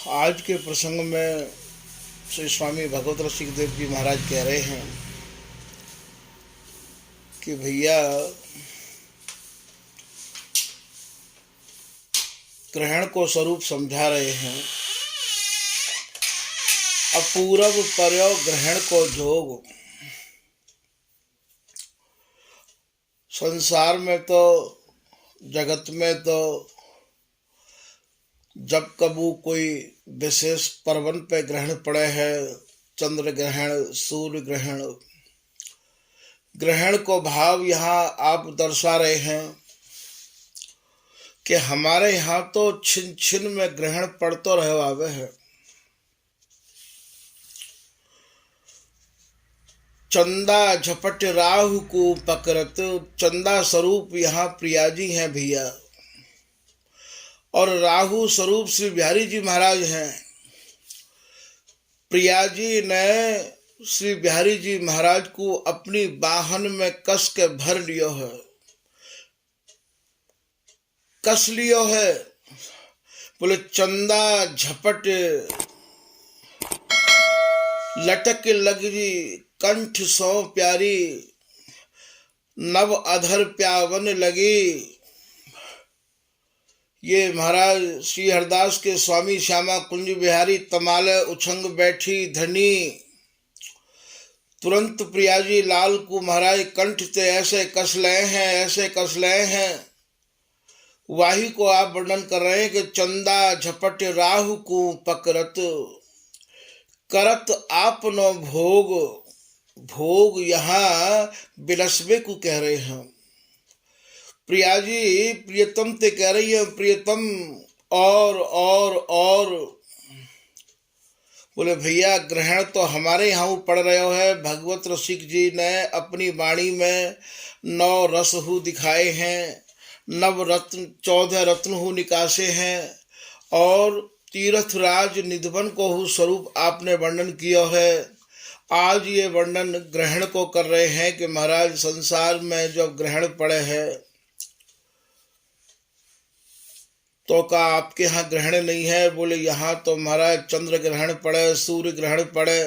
आज के प्रसंग में श्री स्वामी भगवत रसिकदेव जी महाराज कह रहे हैं कि भैया ग्रहण को स्वरूप समझा रहे हैं। अपूरब पर्यो ग्रहण को जोग। संसार में तो जगत में तो जब कबू कोई विशेष पर्वन पे ग्रहण पड़े है, चंद्र ग्रहण, सूर्य ग्रहण, ग्रहण को भाव यहाँ आप दर्शा रहे हैं कि हमारे यहाँ तो छिन छिन में ग्रहण पड़तो रहे आवे है। चंदा झपट राहु को पकड़त, चंदा स्वरूप यहाँ प्रिया जी हैं भैया, और राहु स्वरूप श्री बिहारी जी महाराज हैं। प्रिया जी ने श्री बिहारी जी महाराज को अपनी बाहन में कस के भर लियो है, कस लियो है। बोले चंदा झपट लटक लगी कंठ सो प्यारी, नव अधर प्यावन लगी। ये महाराज श्री हरदास के स्वामी श्यामा कुंज बिहारी तमाले उछंग बैठी धनी, तुरंत प्रियाजी लाल को महाराज कंठ से ऐसे कस ले हैं, ऐसे कस ले हैं। वाही को आप वर्णन कर रहे हैं कि चंदा झपट राहु को पकड़त, करत आपनो भोग। भोग यहाँ बिलसबे को कह रहे हैं। प्रिया जी प्रियतम ते कह रही है, प्रियतम और बोले भैया ग्रहण तो हमारे यहाँ पड़ रहे है। भगवत रसिक जी ने अपनी वाणी में 9 रस हु दिखाए हैं, 9 रत्न 14 रत्न हु निकासे हैं, और तीर्थराज निधवन को हु स्वरूप आपने वर्णन किया है। आज ये वर्णन ग्रहण को कर रहे हैं कि महाराज संसार में जब ग्रहण पड़े है तो का आपके यहाँ ग्रहण नहीं है। बोले यहाँ तो महाराज चंद्र ग्रहण पड़े, सूर्य ग्रहण पड़े।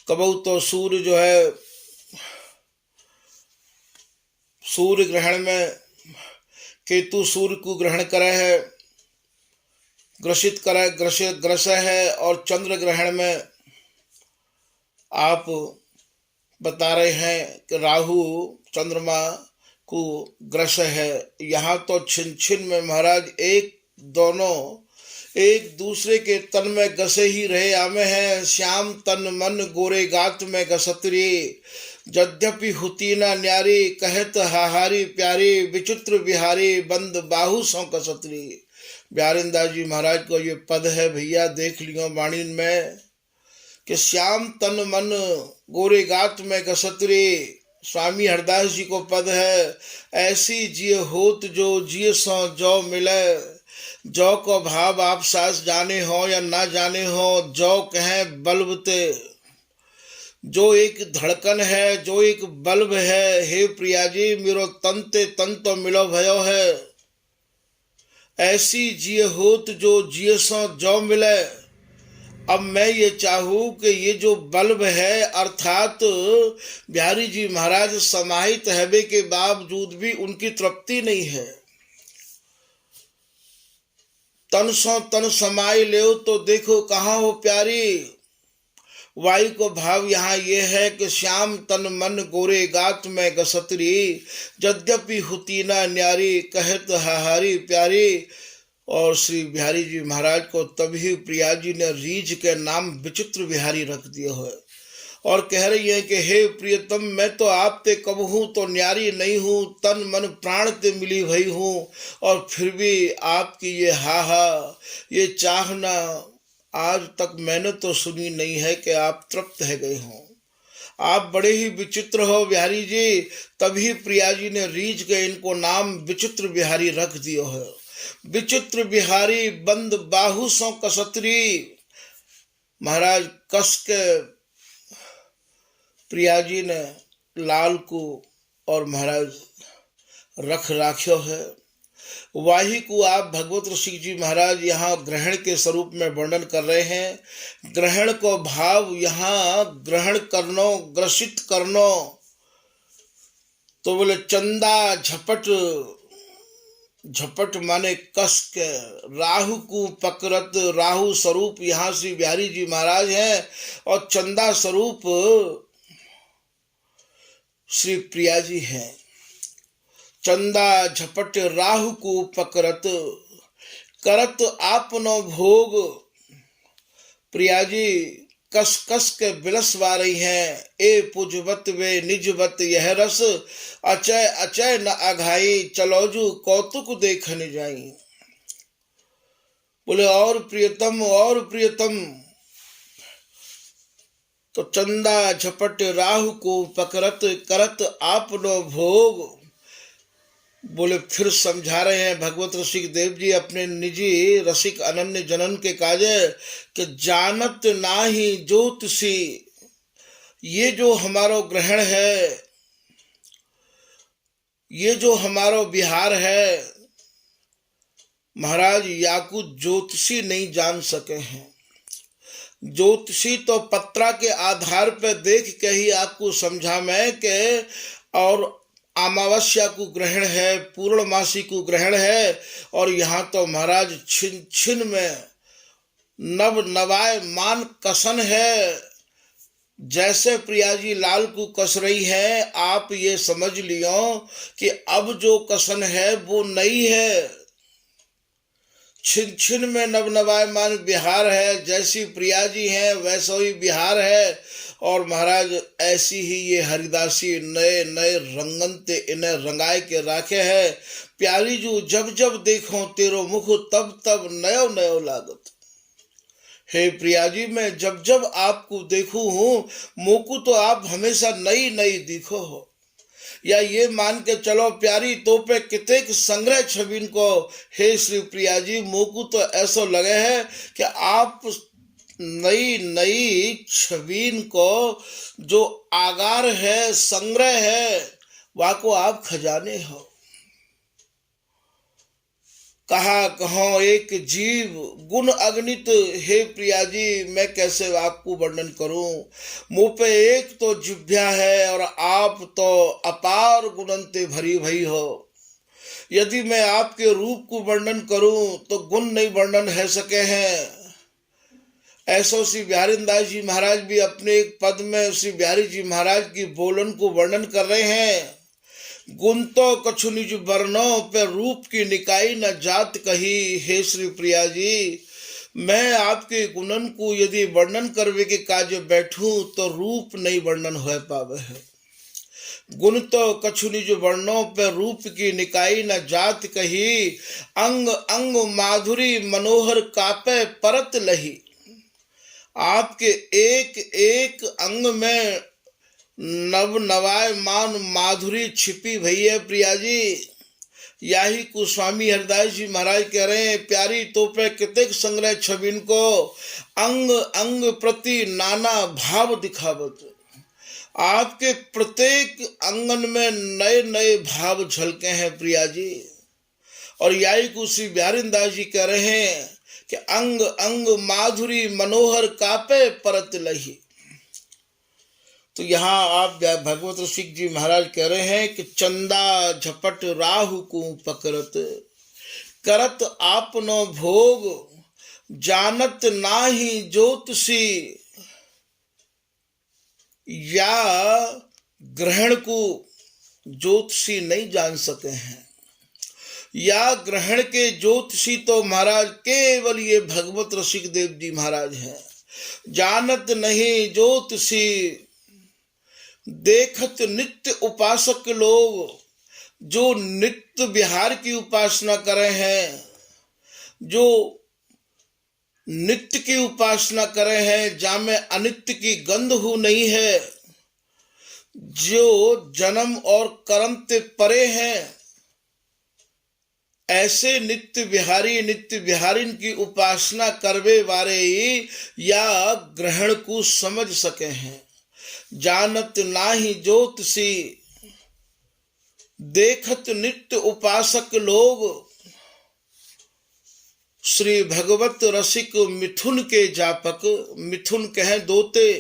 कबू तो सूर्य जो है सूर्य ग्रहण में केतु सूर्य को ग्रहण करे है, ग्रसित करे, ग्रस है, और चंद्र ग्रहण में आप बता रहे हैं कि राहु चंद्रमा को ग्रस है। यहाँ तो छिन छिन में महाराज एक दोनों एक दूसरे के तन में गसे ही रहे आमे हैं। श्याम तन मन गोरे गात में गसतरी, यद्यपि हुती ना न्यारी, कहत हाहारी प्यारी, विचित्र बिहारी बंद बाहु सौ कसतरी। ब्यारिंदा जी महाराज को ये पद है भैया, देख लियो वाणी में कि श्याम तन मन गोरे गात में गसतरी। स्वामी हरदास जी को पद है, ऐसी जिय होत जो जिय सो जो मिले, जो को भाव आप सास जाने हो या ना जाने हो, जो कहें बल्ब ते। जो एक धड़कन है, जो एक बल्ब है, हे प्रिया जी मेरो तन ते तन तो मिलो भयो है। ऐसी जिय होत जो जिय सो जो मिले। अब मैं ये चाहूं कि ये जो बल्ब है अर्थात बिहारी जी महाराज समाहित हैबे के बावजूद भी उनकी तृप्ति नहीं है। तन सो तन समाये ले तो देखो कहाँ हो प्यारी। वायु को भाव यहाँ ये है कि श्याम तन मन गोरे गात में गसतरी, यद्यपि हुती ना न्यारी, कहत हाहारी प्यारी। और श्री बिहारी जी महाराज को तभी प्रिया जी ने रीझ के नाम विचित्र बिहारी रख दिया है, और कह रही है कि हे प्रियतम मैं तो आप ते कब हूँ तो न्यारी नहीं हूँ, तन मन प्राण ते मिली भई हूँ, और फिर भी आपकी ये हाहा ये चाहना आज तक मैंने तो सुनी नहीं है कि आप तृप्त है गए हों। आप बड़े ही विचित्र हो बिहारी जी। तभी प्रिया जी ने रीझ के इनको नाम विचित्र बिहारी रख दिया है। विचित्र बिहारी बंद बाहु सो कसतरी। महाराज कस के प्रिया जी ने लाल को और महाराज रख राख्यो है। वाही को आप भगवत ऋषि जी महाराज यहाँ ग्रहण के स्वरूप में वर्णन कर रहे हैं। ग्रहण को भाव यहाँ ग्रहण करनो, ग्रसित करनो, तो बोले चंदा झपट, झपट माने कस के, राहु को पकड़त, राहु स्वरूप यहाँ श्री बिहारी जी महाराज हैं और चंदा स्वरूप श्री प्रिया जी हैं। चंदा झपट राहु को पकड़त, करत आपनो भोग, प्रिया जी कस कस के बिलसवा रही हैं। ए पुजवत वे निजवत यह रस, अचय अचय न अघाई, चलोजू कौतुक देखने जाई। बोले और प्रियतम, और प्रियतम। तो चंदा झपट राहु को पकड़त, करत आपनो भोग। बोले फिर समझा रहे हैं भगवत रसिक देव जी अपने निजी रसिक अनन्य जनन के काजे कि जानत नाही ज्योतिषी, ये जो हमारो ग्रहण है, ये जो हमारो विहार है, महाराज याकू ज्योतिषी नहीं जान सके हैं। ज्योतिषी तो पत्रा के आधार पर देख के ही आपको समझा मैं कि और अमावस्या को ग्रहण है, पूर्णमासी को ग्रहण है, और यहाँ तो महाराज छिन छिन में नव नवाय मान कसन है। जैसे प्रिया जी लाल को कस रही है, आप ये समझ लियो कि अब जो कसन है वो नई है। छिन छिन में नव नवायमान बिहार है, जैसी प्रिया जी हैं वैसा ही बिहार है। और महाराज ऐसी ही ये हरिदासी नए नए रंगनते इन्हें रंगाए के राखे है। प्यारी जो जब जब देखो तेरो मुख तब तब नयो नयो लागत। हे प्रिया जी मैं जब जब आपको देखू हूँ, मोकू तो आप हमेशा नई नई दिखो हो। या ये मान के चलो प्यारी तो पे कितेक संग्रह छबीन को, हे श्री प्रिया जी मोकू तो ऐसा लगे है कि आप नई नई छबीन को जो आगार है, संग्रह है, वह को आप खजाने हो। कहा कहो एक जीव गुण अगणित, हे प्रिया जी मैं कैसे आपको वर्णन करूं। मुंह पे एक तो जिह्वा है और आप तो अपार गुणंते भरी भई हो। यदि मैं आपके रूप को वर्णन करूं तो गुण नहीं वर्णन है सके हैं। ऐसो श्री बिहारी दास जी महाराज भी अपने एक पद में श्री बिहारी जी महाराज की बोलन को वर्णन कर रहे हैं। गुण तो कछु निज वर्णों पे रूप की निकाई न जात कही। हे श्री प्रिया जी मैं आपके गुणन को यदि वर्णन करवे के काज बैठूं तो रूप नहीं वर्णन हो पावे है। गुण तो कछु निज वर्णों पे रूप की निकाई न जात कही। अंग अंग माधुरी मनोहर कापे परत लही। आपके एक एक अंग में नव नवाय मान माधुरी छिपी भई है प्रिया जी। यही को स्वामी हरदास जी महाराज कह रहे हैं, प्यारी तो पे कितेक संग्रह छबिन को, अंग अंग प्रति नाना भाव दिखावत। आपके प्रत्येक अंगन में नए नए भाव झलके हैं प्रिया जी। और यही को श्री बिहारी दास जी कह रहे हैं कि अंग अंग माधुरी मनोहर कापे परत लही। तो यहाँ आप भगवत ऋषि जी महाराज कह रहे हैं कि चंदा झपट राहु को पकड़त, करत आपनो भोग, जानत नाही ज्योतिषी। या ग्रहण को ज्योतिषी नहीं जान सके हैं। या ग्रहण के ज्योतिषी तो महाराज केवल ये भगवत रसिक देव जी महाराज हैं। जानत नहीं ज्योतिषी, देखत नित्य उपासक लोग जो नित्य विहार की उपासना करे हैं, जो नित्य की उपासना करे हैं, जामे अनित्य की गंध हो नहीं है, जो जन्म और कर्म ते परे हैं, ऐसे नित्य विहारिन की उपासना करवे वाले ही या ग्रहण को समझ सके हैं। जानत नाही ज्योतिषी, देखत नित्य उपासक लोग, श्री भगवत रसिक मिथुन के जापक, मिथुन कहें दोते,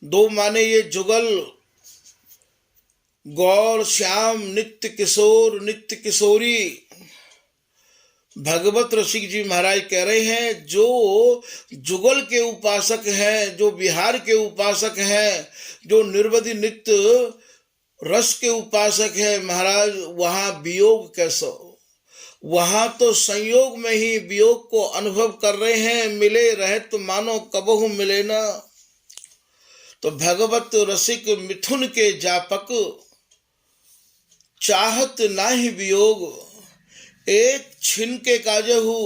दो माने ये जुगल, गौर श्याम नित्य किशोर नित्य किशोरी। भगवत रसिक जी महाराज कह रहे हैं जो जुगल के उपासक हैं, जो विहार के उपासक हैं, जो निर्वधि नित्य रस के उपासक हैं महाराज, वहां वियोग कैसा, वहां तो संयोग में ही वियोग को अनुभव कर रहे हैं। मिले रहे तो मानो कबहू मिले ना। तो भगवत रसिक मिथुन के जापक, चाहत नाही वियोग, एक छिन के काजहू।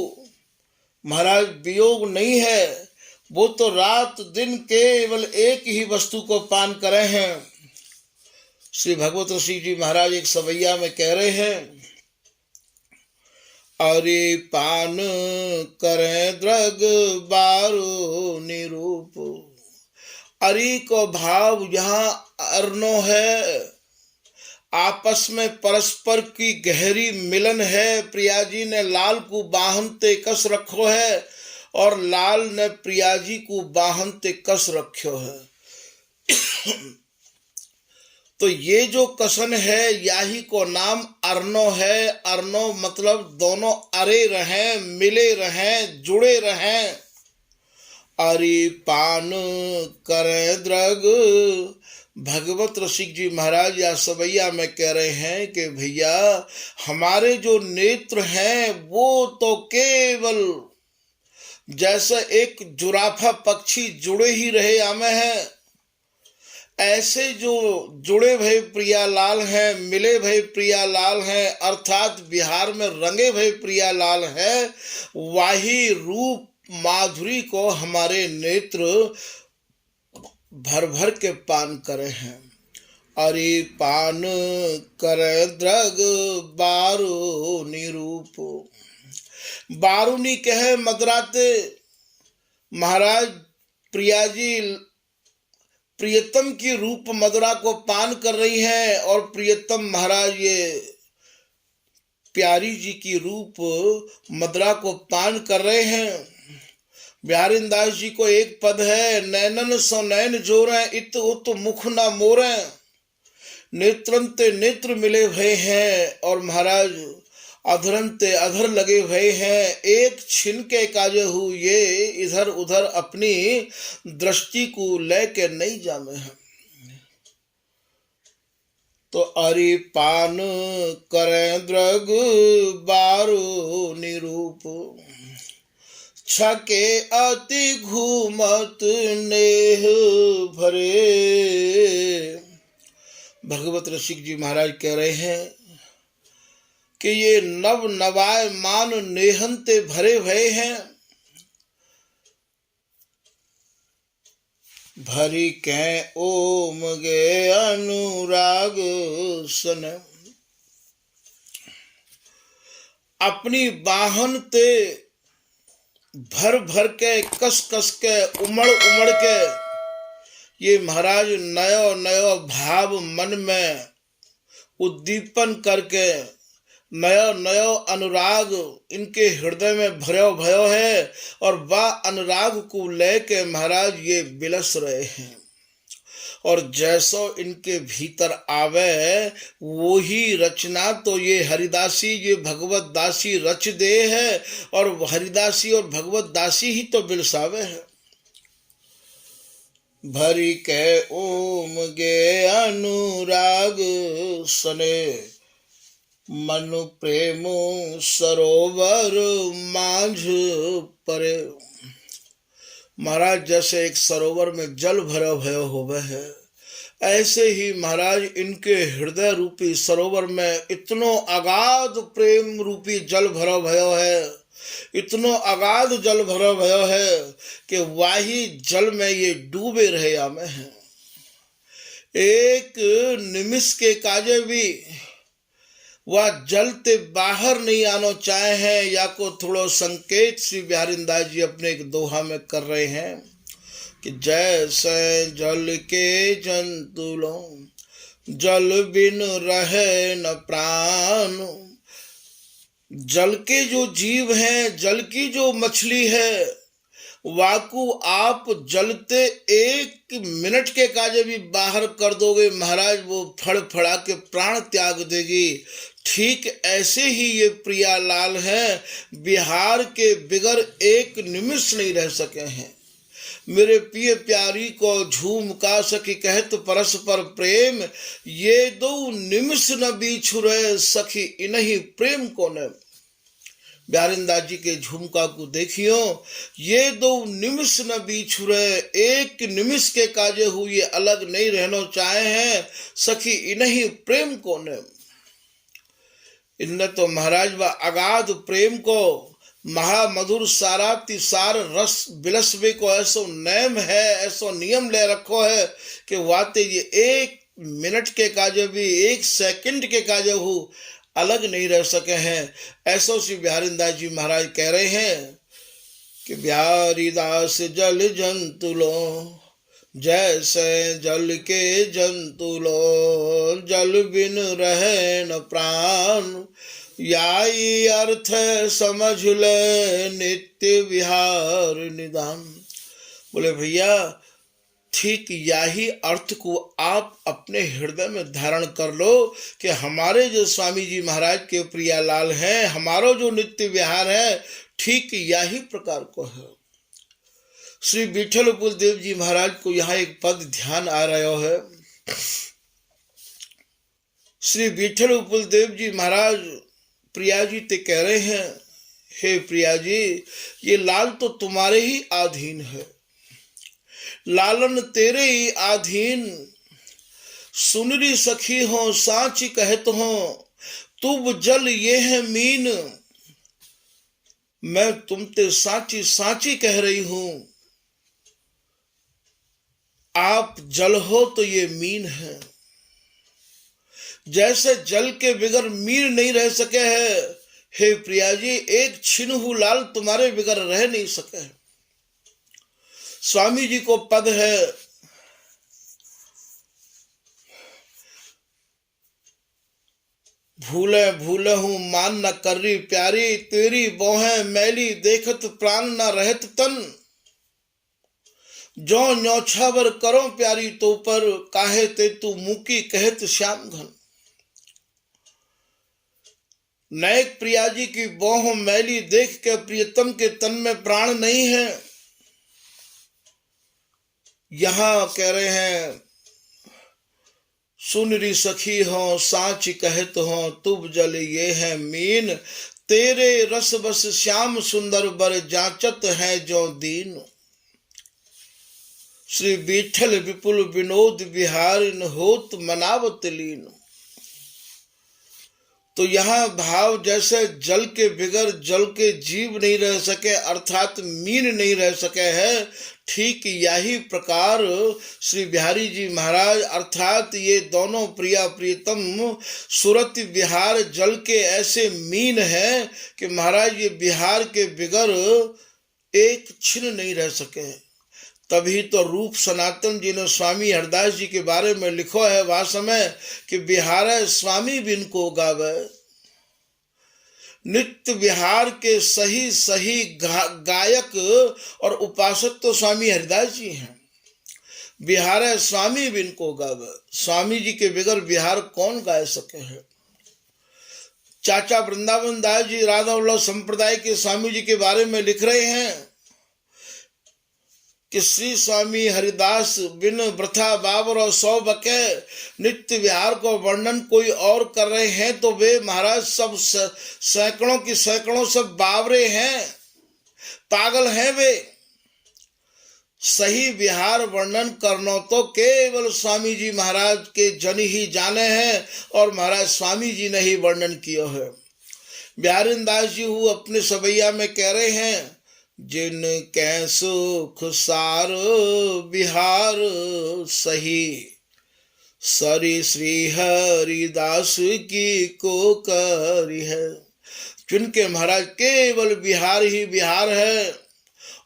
महाराज वियोग नहीं है, वो तो रात दिन केवल एक ही वस्तु को पान करे हैं। श्री भगवत ऋषि जी महाराज एक सवैया में कह रहे हैं, अरे पान करें द्रग बारो निरूप। अरि को भाव यहाँ अर्नो है, आपस में परस्पर की गहरी मिलन है। प्रिया जी ने लाल को बाहन ते कस रखो है और लाल ने प्रिया जी को बाहन ते कस रखो है। तो ये जो कसन है याही को नाम अर्नो है। अर्नो मतलब दोनों अरे रहें, मिले रहें, जुड़े रहें। अरे पान करें द्रग। भगवत रसिक जी महाराज या सवैया में कह रहे हैं कि भैया हमारे जो नेत्र हैं वो तो केवल जैसे एक जुराफा पक्षी जुड़े ही रहे आमे हैं, ऐसे जो जुड़े भय प्रियालाल हैं, मिले भय प्रियालाल हैं, अर्थात बिहार में रंगे भय प्रियालाल हैं, वही रूप माधुरी को हमारे नेत्र भर भर के पान करे हैं। अरे पान करे द्रग बारू निरूप। बारूनी कहे मदराते। महाराज प्रिया जी प्रियतम की रूप मदरा को पान कर रही हैं और प्रियतम महाराज ये प्यारी जी की रूप मदरा को पान कर रहे हैं। बिहारीन दास जी को एक पद है, नैनन सो नैन जोरे इत उत मुख न मोरे। नेत्रंते नेत्र मिले भय हैं और महाराज अधरंते अधर लगे भय हैं। एक छिन के काजहू, ये इधर उधर अपनी दृष्टि को लेके नहीं जामे हैं। तो अरि पान करें द्रग बारू निरूप। छके अति घूमत नेह भरे। भगवत रसिक जी महाराज कह रहे हैं कि ये नव नवाय मान नेहंते भरे भय हैं। भरी कै ओम गे अनुराग सन। अपनी बाहन ते भर भर के कस कस के उमड़ उमड़ के ये महाराज नयो नयो भाव मन में उद्दीपन करके नयो नयो अनुराग इनके हृदय में भरो भयो है और वह अनुराग को लेके महाराज ये बिलस रहे हैं। और जैसो इनके भीतर आवे वो ही रचना तो ये हरिदासी ये भगवत दासी रच दे है और हरिदासी और भगवत दासी ही तो बिलसावे है। भरी के ओम गे अनुराग सने मनु प्रेम सरोवर मांझ परे। महाराज जैसे एक सरोवर में जल भरा भयो होवे है, ऐसे ही महाराज इनके हृदय रूपी सरोवर में इतनो अगाध प्रेम रूपी जल भरा भयो है, इतनो अगाध जल भरा भयो है कि वाही जल में ये डूबे रहे आमे हैं। एक निमिष के काजे भी वह जलते बाहर नहीं आना चाहे हैं या को थोड़ो संकेत श्री बिहारीन दास जी अपने एक दोहा में कर रहे हैं कि जैसे जल के जंतुलों जल बिन रहे न प्राण। जल के जो जीव हैं, जल की जो मछली है, वाकु आप जलते 1 मिनट के काजे भी बाहर कर दोगे महाराज, वो फड़फड़ा के प्राण त्याग देगी। ठीक ऐसे ही ये प्रियालाल हैं, बिहार के बिगर 1 निमिष नहीं रह सके हैं। मेरे पिय प्यारी को झूम का सखी कहत परस्पर प्रेम, ये 2 निमिष न बीछु रहे सखी इन्हीं प्रेम को न। ब्यारिंदास जी के झुमका को देखियो, ये 2 निमिष न बीछु रहे, 1 निमिष के काजे हुए अलग नहीं रहना चाहे हैं सखी इन्हीं प्रेम को न। इनने तो महाराज व अगाध प्रेम को महामधुर साराति सार रस बिलसबे को ऐसो नेम है, ऐसो नियम ले रखो है कि वाते ये 1 मिनट के काजे भी 1 सेकंड के काजे हो अलग नहीं रह सके हैं। ऐसो श्री बिहारीदास जी महाराज कह रहे हैं कि बिहारीदास जल जंतु लो, जैसे जल के जंतु लो, जल बिन रहे न प्राण, याई अर्थ समझ ले नित्य विहार निदान। बोले भैया ठीक यही अर्थ को आप अपने हृदय में धारण कर लो कि हमारे जो स्वामी जी महाराज के प्रियालाल हैं, हमारा जो नित्य विहार है ठीक यही प्रकार को है। श्री विठल उपदेव जी महाराज को यहाँ एक पद ध्यान आ रहा है। श्री विठल उपदेव जी महाराज प्रिया जी ते कह रहे हैं, हे प्रिया जी ये लाल तो तुम्हारे ही अधीन है, लालन तेरे ही अधीन, सुनरी सखी हो साच कहत हो, तुब जल ये है मीन, मैं तुमते साची साची कह रही हूं, आप जल हो तो ये मीन है। जैसे जल के बिगर मीन नहीं रह सके है, हे प्रिया जी एक छिन्हु लाल तुम्हारे बिगर रह नहीं सके। स्वामी जी को पद है, भूले भूले हूं मान न करी प्यारी, तेरी बोहें मैली देखत प्राण न रहत तन, जो न्योछावर करो प्यारी तो पर, काहे ते तू मुकी कहत श्याम घन। नैक प्रिया जी की बोह मैली देख के प्रियतम के तन में प्राण नहीं है। यहां कह रहे हैं, सुनरी सखी हो साच कहत हो, तुब जल ये है मीन, तेरे रस बस श्याम सुंदर बर जाचत है जो दीन। श्री विठल विपुल विनोद बिहारिन होत मनावत लीन। तो यहाँ भाव जैसे जल के बिगर जल के जीव नहीं रह सके अर्थात मीन नहीं रह सके है, ठीक यही प्रकार श्री बिहारी जी महाराज अर्थात ये दोनों प्रिया प्रियतम सुरत बिहार जल के ऐसे मीन है कि महाराज ये बिहार के बिगर एक छिन नहीं रह सके। तभी तो रूप सनातन जी ने स्वामी हरदास जी के बारे में लिखो है वह समय कि बिहार स्वामी बिन को गावे। नित्य विहार के सही सही गायक और उपासक तो स्वामी हरदास जी हैं। बिहार स्वामी बिन को गावे, स्वामी जी के बगैर बिहार कौन गा सके है। चाचा वृंदावन दास जी राधा वल्लभ संप्रदाय के स्वामी जी के बारे में लिख रहे हैं कि श्री स्वामी हरिदास बिन वृथा बाबर और 100 बके नित्य विहार को वर्णन कोई और कर रहे हैं तो वे महाराज सब सैकड़ों की सैकड़ों सब बावरे हैं, पागल हैं वे। सही विहार वर्णन करना तो केवल स्वामी जी महाराज के जन ही जाने हैं और महाराज स्वामी जी ने ही वर्णन किया है। बिहारीदास जी हूँ अपने सवैया में कह रहे हैं, जिन कै सुख सार बिहार सही, सरी श्री हरिदास की को करी है। जिनके महाराज केवल बिहार ही बिहार है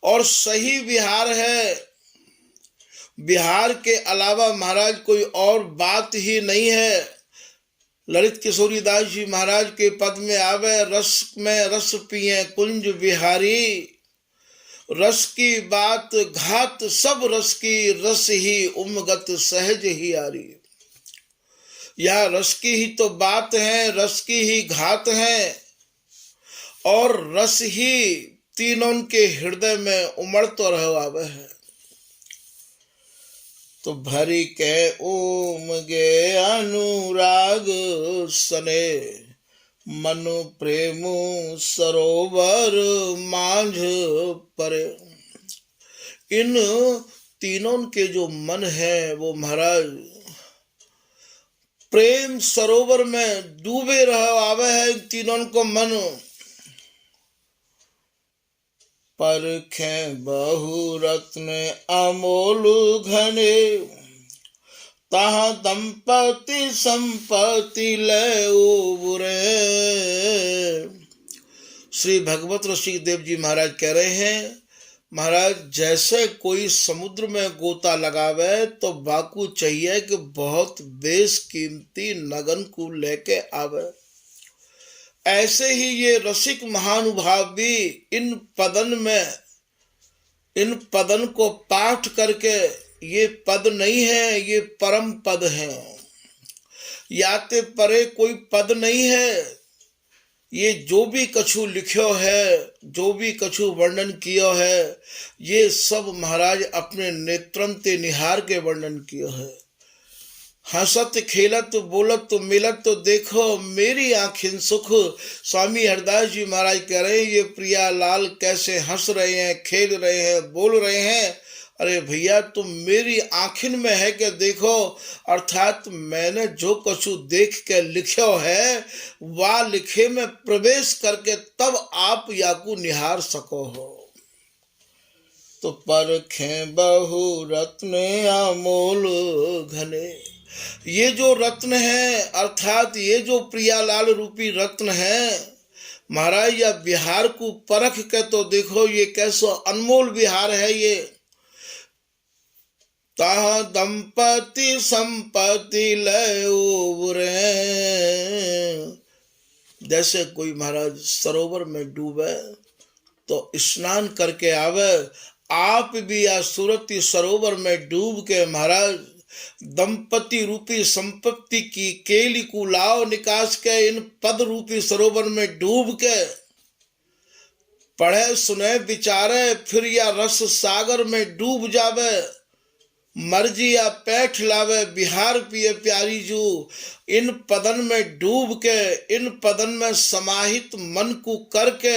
और सही बिहार है, बिहार के अलावा महाराज कोई और बात ही नहीं है। ललित किशोरी दास जी महाराज के पद में आवे, रस में रस पिए कुंज बिहारी, रस की बात घात सब रस की, रस ही उमगत सहज ही आरी। यह रस की ही तो बात है, रस की ही घात है, और रस ही तीनों के हृदय में उमड़ तो रह आवे है। तो भरी के उमगे अनुराग सने, मनु प्रेम सरोवर मांझ परे। इन तीनों के जो मन है वो महाराज प्रेम सरोवर में डूबे रह आवे है। इन तीनों को मन परखे बहु रत्न अमोल घने, तहाँ दंपति संपत्ति ले उबरे। श्री भगवत रसिक देव जी महाराज कह रहे हैं, महाराज जैसे कोई समुद्र में गोता लगावे तो बाकू चाहिए कि बहुत बेशकीमती नगन को लेके आवे। ऐसे ही ये रसिक महानुभाव भी इन पदन को पाठ करके, ये पद नहीं है, ये परम पद है। याते परे कोई पद नहीं है। ये जो भी कछु लिखो है, जो भी कछु वर्णन कियो है, ये सब महाराज अपने नेत्रन ते निहार के वर्णन कियो है। हंसत खेलत बोलत तो मिलत तो देखो मेरी आँखिन सुख। स्वामी हरदास जी महाराज कह रहे हैं, ये प्रिया लाल कैसे हंस रहे हैं, खेल रहे हैं, बोल रहे हैं। अरे भैया तुम मेरी आँखिन में है कि देखो, अर्थात मैंने जो कछु देख के लिखो है वह लिखे में प्रवेश करके तब आप याकू निहार सको हो। तो परखे बहु रत्न अमोल घने, ये जो रत्न है अर्थात ये जो प्रियालाल रूपी रत्न है महाराज, या बिहार को परख के तो देखो ये कैसा अनमोल बिहार है। ये ताह दंपति संपत्ति ले उबरे। जैसे कोई महाराज सरोवर में डूबे तो स्नान करके आवे, आप भी या सुरती सरोवर में डूब के महाराज दंपति रूपी संपत्ति की केली को लाओ निकास के, इन पद रूपी सरोवर में डूब के पढ़े सुने विचारे, फिर या रस सागर में डूब जावे, मर्जी या पैठ लावे बिहार पिए प्यारी जू। इन पदन में डूब के, इन पदन में समाहित मन को करके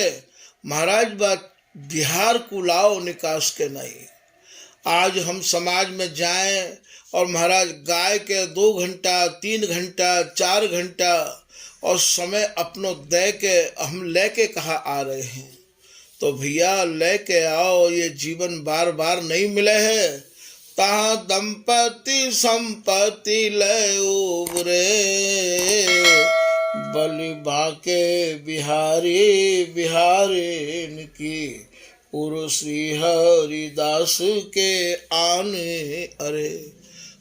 महाराज बात बिहार को लाओ निकास के नहीं। आज हम समाज में जाएं और महाराज गाय के 2 घंटा 3 घंटा 4 घंटा और समय अपनों दे के हम लेके कहा आ रहे हैं। तो भैया लेके आओ, ये जीवन बार बार नहीं मिले है। तहाँ दंपति संपत्ति ले उबरे, बलि बाके बिहारी बिहारी की, उर्सी हरिदास के आने। अरे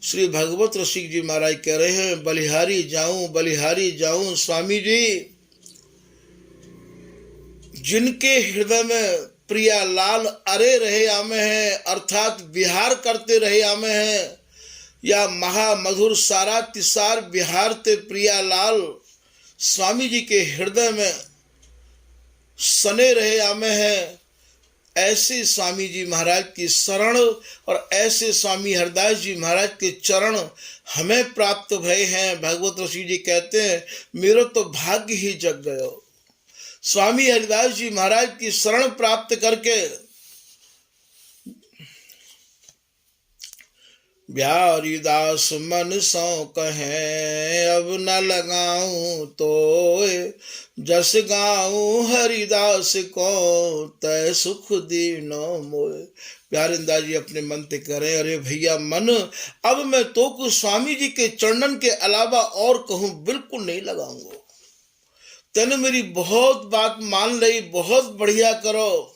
श्री भगवत रसिक जी महाराज कह रहे हैं, बलिहारी जाऊं स्वामी जी। जिनके हृदय में प्रिया लाल अरे रहे आमे हैं, अर्थात विहार करते रहे आमे हैं, या महामधुर सारा तिसार बिहार ते प्रिया लाल स्वामी जी के हृदय में सने रहे आमे हैं, ऐसे स्वामी जी महाराज की शरण और ऐसे स्वामी हरदास जी महाराज के चरण हमें प्राप्त भये हैं। भगवत ऋषि जी कहते हैं, मेरा तो भाग्य ही जग गयो। स्वामी हरिदास जी महाराज की शरण प्राप्त करके बिहारी दास मन सौ कहें, अब न लगाऊं तो जस गाऊं हरिदास को तय सुख दीनो मोए। प्यारेंदा जी अपने मन ते करें, अरे भैया मन अब मैं तो को स्वामी जी के चरणन के अलावा और कहूं बिल्कुल नहीं लगाऊंगा। तेने मेरी बहुत बात मान ली, बहुत बढ़िया करो।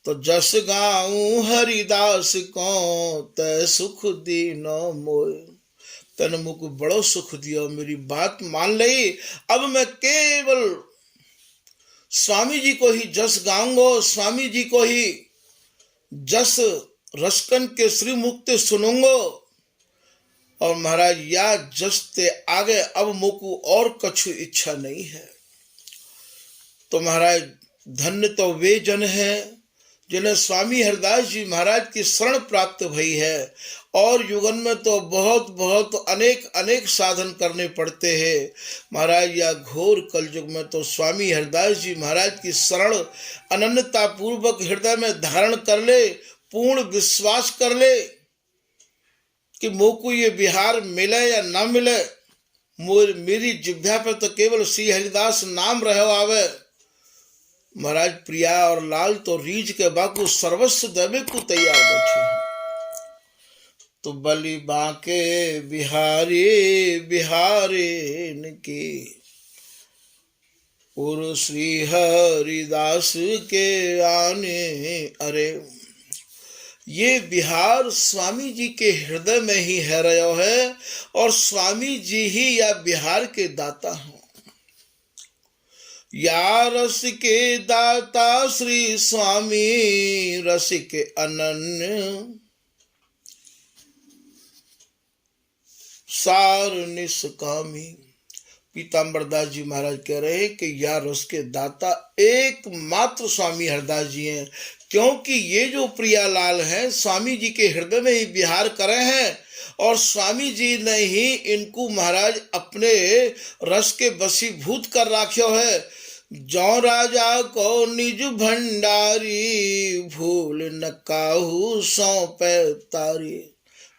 तो जस गाऊं हरिदास को तय सुख दीनो मोय, तन मुझको बड़ो सुख दियो, मेरी बात मान लई। अब मैं केवल स्वामी जी को ही जस गाऊंगा, स्वामी जी को ही जस रसकन के श्री मुक्ति सुनूंगो। और महाराज या जसते आगे अब मुझको और कछु इच्छा नहीं है। तो महाराज धन्य तो वे जन हैं जिन्हें स्वामी हरिदास जी महाराज की शरण प्राप्त भई है। और युगन में तो बहुत बहुत अनेक अनेक साधन करने पड़ते हैं महाराज। या घोर कलयुग में तो स्वामी हरिदास जी महाराज की शरण अनन्यता पूर्वक हृदय में धारण कर ले, पूर्ण विश्वास कर ले कि मुझको ये बिहार मिले या ना मिले, मेरी जिह्वा पे तो केवल श्री हरिदास नाम रहो आवे। महाराज प्रिया और लाल तो रीझ के बाकू सर्वस्व देवे को तैयार बैठे। तो बलि बांके बिहारी बिहारी के और श्री हरिदास के आने। अरे ये बिहार स्वामी जी के हृदय में ही है रहो है, और स्वामी जी ही या बिहार के दाता हैं। या रस के दाता श्री स्वामी, रस के अनन्य सार निष्कामी। पीताम्बर दास जी महाराज कह रहे हैं कि या रस के दाता एकमात्र स्वामी हरिदास जी हैं, क्योंकि ये जो प्रियालाल हैं स्वामी जी के हृदय में ही विहार करे हैं। और स्वामी जी ने ही इनको महाराज अपने रस के वशीभूत कर राख्यो है। जो राजा को निज भंडारी, भूल न काहू सौंपे तारी।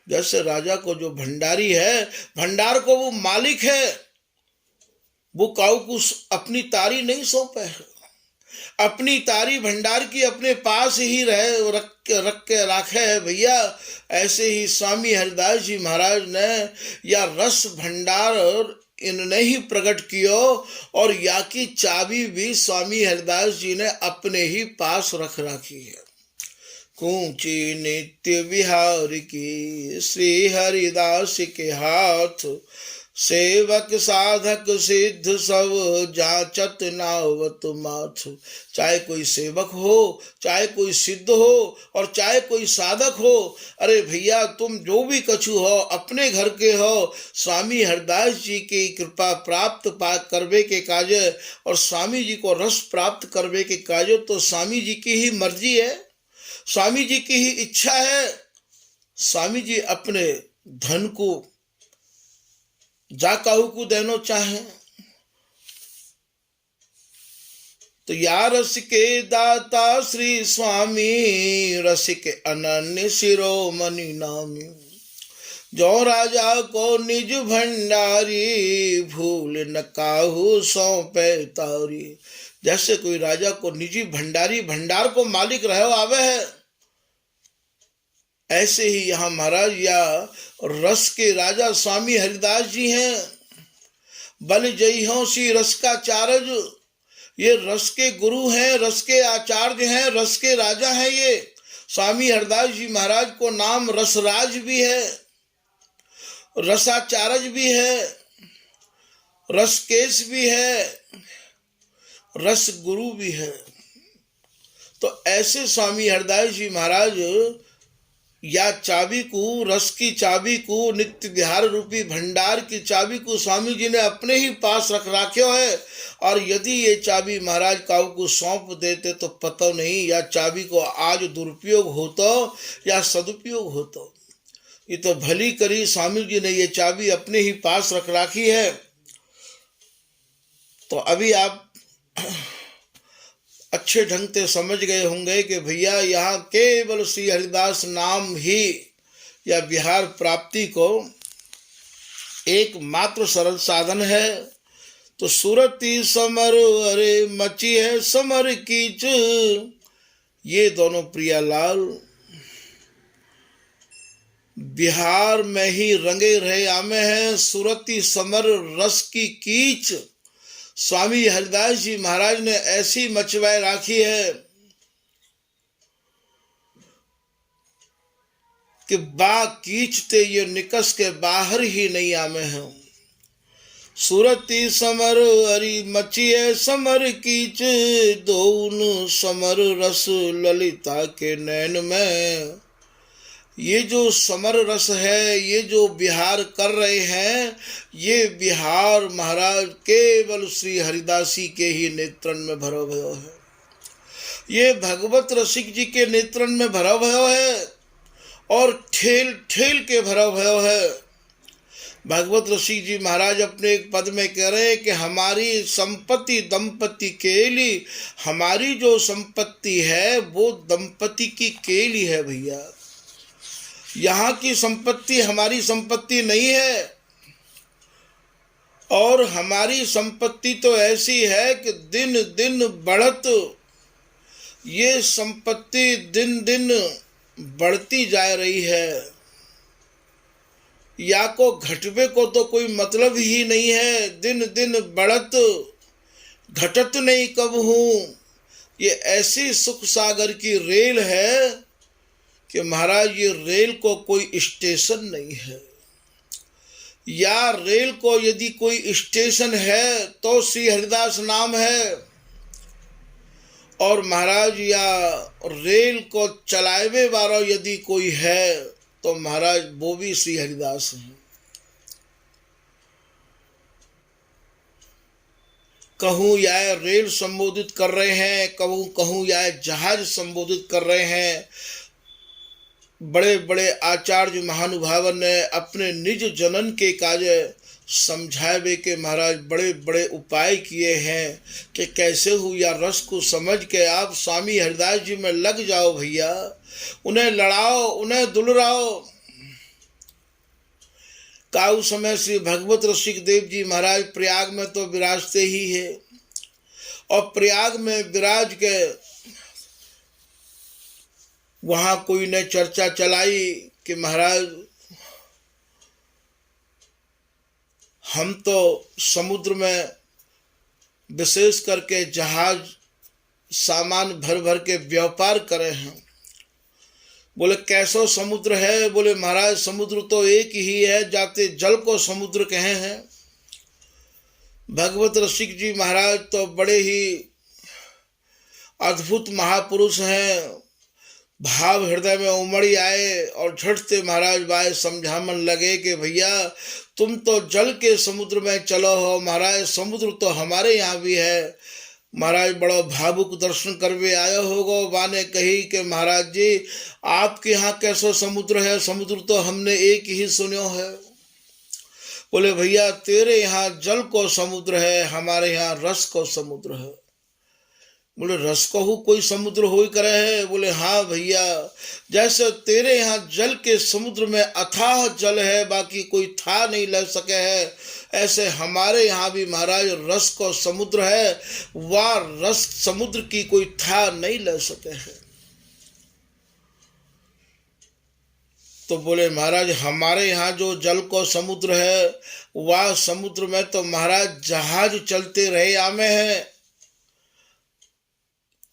जैसे राजा को जो भंडारी है, भंडार को वो मालिक है, वो काऊ को अपनी तारी नहीं सौंपे है। अपनी तारी भंडार की अपने पास ही रख के राखे है भैया। ऐसे ही स्वामी हरिदास जी महाराज ने या रस भंडार इनने ही प्रकट कियो, और या की चाबी भी स्वामी हरिदास जी ने अपने ही पास रख रखी है। कूची नित्य विहार की श्री हरिदास के हाथ, सेवक साधक सिद्ध सब जाचत नावत माथ। चाहे कोई सेवक हो, चाहे कोई सिद्ध हो, और चाहे कोई साधक हो, अरे भैया तुम जो भी कछु हो, अपने घर के हो, स्वामी हरिदास जी की कृपा प्राप्त करवे के काज, और स्वामी जी को रस प्राप्त करवे के काज तो स्वामी जी की ही मर्जी है, स्वामी जी की ही इच्छा है। स्वामी जी अपने धन को जा काहू को देनो चाहे। तो या रस के दाता श्री स्वामी, रस के अनन्य शिरोमणि नामी। जो राजा को निज भंडारी, भूल न काहू सौंपे तारी। जैसे कोई राजा को निजी भंडारी भंडार को मालिक रहो आवे है, ऐसे ही यहाँ महाराज या रस के राजा स्वामी हरिदास जी हैं। बल जय हो श्री रस का चारज, ये रस के गुरु हैं, रस के आचार्य हैं, रस के राजा हैं। ये स्वामी हरिदास जी महाराज को नाम रसराज भी है, रसाचार्य भी है, रसकेश भी है, रस गुरु भी है। तो ऐसे स्वामी हरिदास जी महाराज या चाबी को, रस की चाबी को, नित्य विहार रूपी भंडार की चाबी को स्वामी जी ने अपने ही पास रख राख्यो है। और यदि ये चाबी महाराज काऊ को सौंप देते तो पता नहीं या चाबी को आज दुरुपयोग होता या सदुपयोग होता। ये तो भली करी स्वामी जी ने ये चाबी अपने ही पास रख राखी है। तो अभी आप अच्छे ढंग से समझ गए होंगे कि भैया यहाँ केवल श्री हरिदास नाम ही या विहार प्राप्ति को एकमात्र सरल साधन है। तो सुरती समर अरे मची है समर कीच, ये दोनों प्रियालाल बिहार में ही रंगे रहे आमे हैं। सुरती समर रस की कीच स्वामी हरिदास जी महाराज ने ऐसी मचवाए राखी है कि बा कीचते ये निकस के बाहर ही नहीं आमे हैं। सुरती समर हरि मचिए समर कीच, दोन समर रस ललिता के नैन में। ये जो समर रस है, ये जो विहार कर रहे हैं, ये विहार महाराज केवल श्री हरिदासी के ही नेत्रन में भरो भयो है। ये भगवत रसिक जी के नेत्रन में भरो भयो है और ठेल ठेल के भरो भयो है। भगवत रसिक जी महाराज अपने एक पद में कह रहे हैं कि हमारी संपत्ति दंपति केली, हमारी जो संपत्ति है वो दंपति की केली है भैया। यहाँ की संपत्ति हमारी संपत्ति नहीं है, और हमारी संपत्ति तो ऐसी है कि दिन दिन बढ़त ये संपत्ति दिन दिन बढ़ती जा रही है। या को घटवे को तो कोई मतलब ही नहीं है, दिन दिन बढ़त घटत नहीं कब हूँ। ये ऐसी सुख सागर की रेल है कि महाराज ये रेल को कोई स्टेशन नहीं है। या रेल को यदि कोई स्टेशन है तो श्री हरिदास नाम है, और महाराज या रेल को चलावे वाला यदि कोई है तो महाराज वो भी श्री हरिदास हैं। कहूँ या रेल संबोधित कर रहे हैं, कहूँ या जहाज संबोधित कर रहे हैं। बड़े बड़े आचार्य महानुभावन ने अपने निज जनन के कार्य समझावे के महाराज बड़े बड़े उपाय किए हैं कि कैसे हो या रस को समझ के आप स्वामी हरिदास जी में लग जाओ भैया, उन्हें लड़ाओ, उन्हें दुलराओ। काउ समय श्री भगवत रसिक देव जी महाराज प्रयाग में तो विराजते ही है, और प्रयाग में विराज के वहां कोई ने चर्चा चलाई कि महाराज हम तो समुद्र में विशेष करके जहाज सामान भर भर के व्यापार करे हैं। बोले कैसो समुद्र है? बोले महाराज समुद्र तो एक ही है, जाते जल को समुद्र कहे हैं। भगवत रसिक जी महाराज तो बड़े ही अद्भुत महापुरुष हैं। भाव हृदय में उमड़ी आए और झट से महाराज बाय समझामन लगे कि भैया तुम तो जल के समुद्र में चलो हो, महाराज समुद्र तो हमारे यहाँ भी है। महाराज बड़ा भावुक दर्शन करवे आयो होगो। बाने कही कि महाराज जी आपके यहाँ कैसा समुद्र है? समुद्र तो हमने एक ही सुनो है। बोले भैया तेरे यहाँ जल को समुद्र है, हमारे यहाँ रस को समुद्र है। बोले रस को हो कोई समुद्र हो करे है? बोले हाँ भैया, जैसे तेरे यहाँ जल के समुद्र में अथाह जल है, बाकी कोई था नहीं ले सके है, ऐसे हमारे यहाँ भी महाराज रस को समुद्र है, वह रस समुद्र की कोई था नहीं ले सके है। तो बोले महाराज हमारे यहाँ जो जल को समुद्र है, वह समुद्र में तो महाराज जहाज चलते रहे आमे हैं।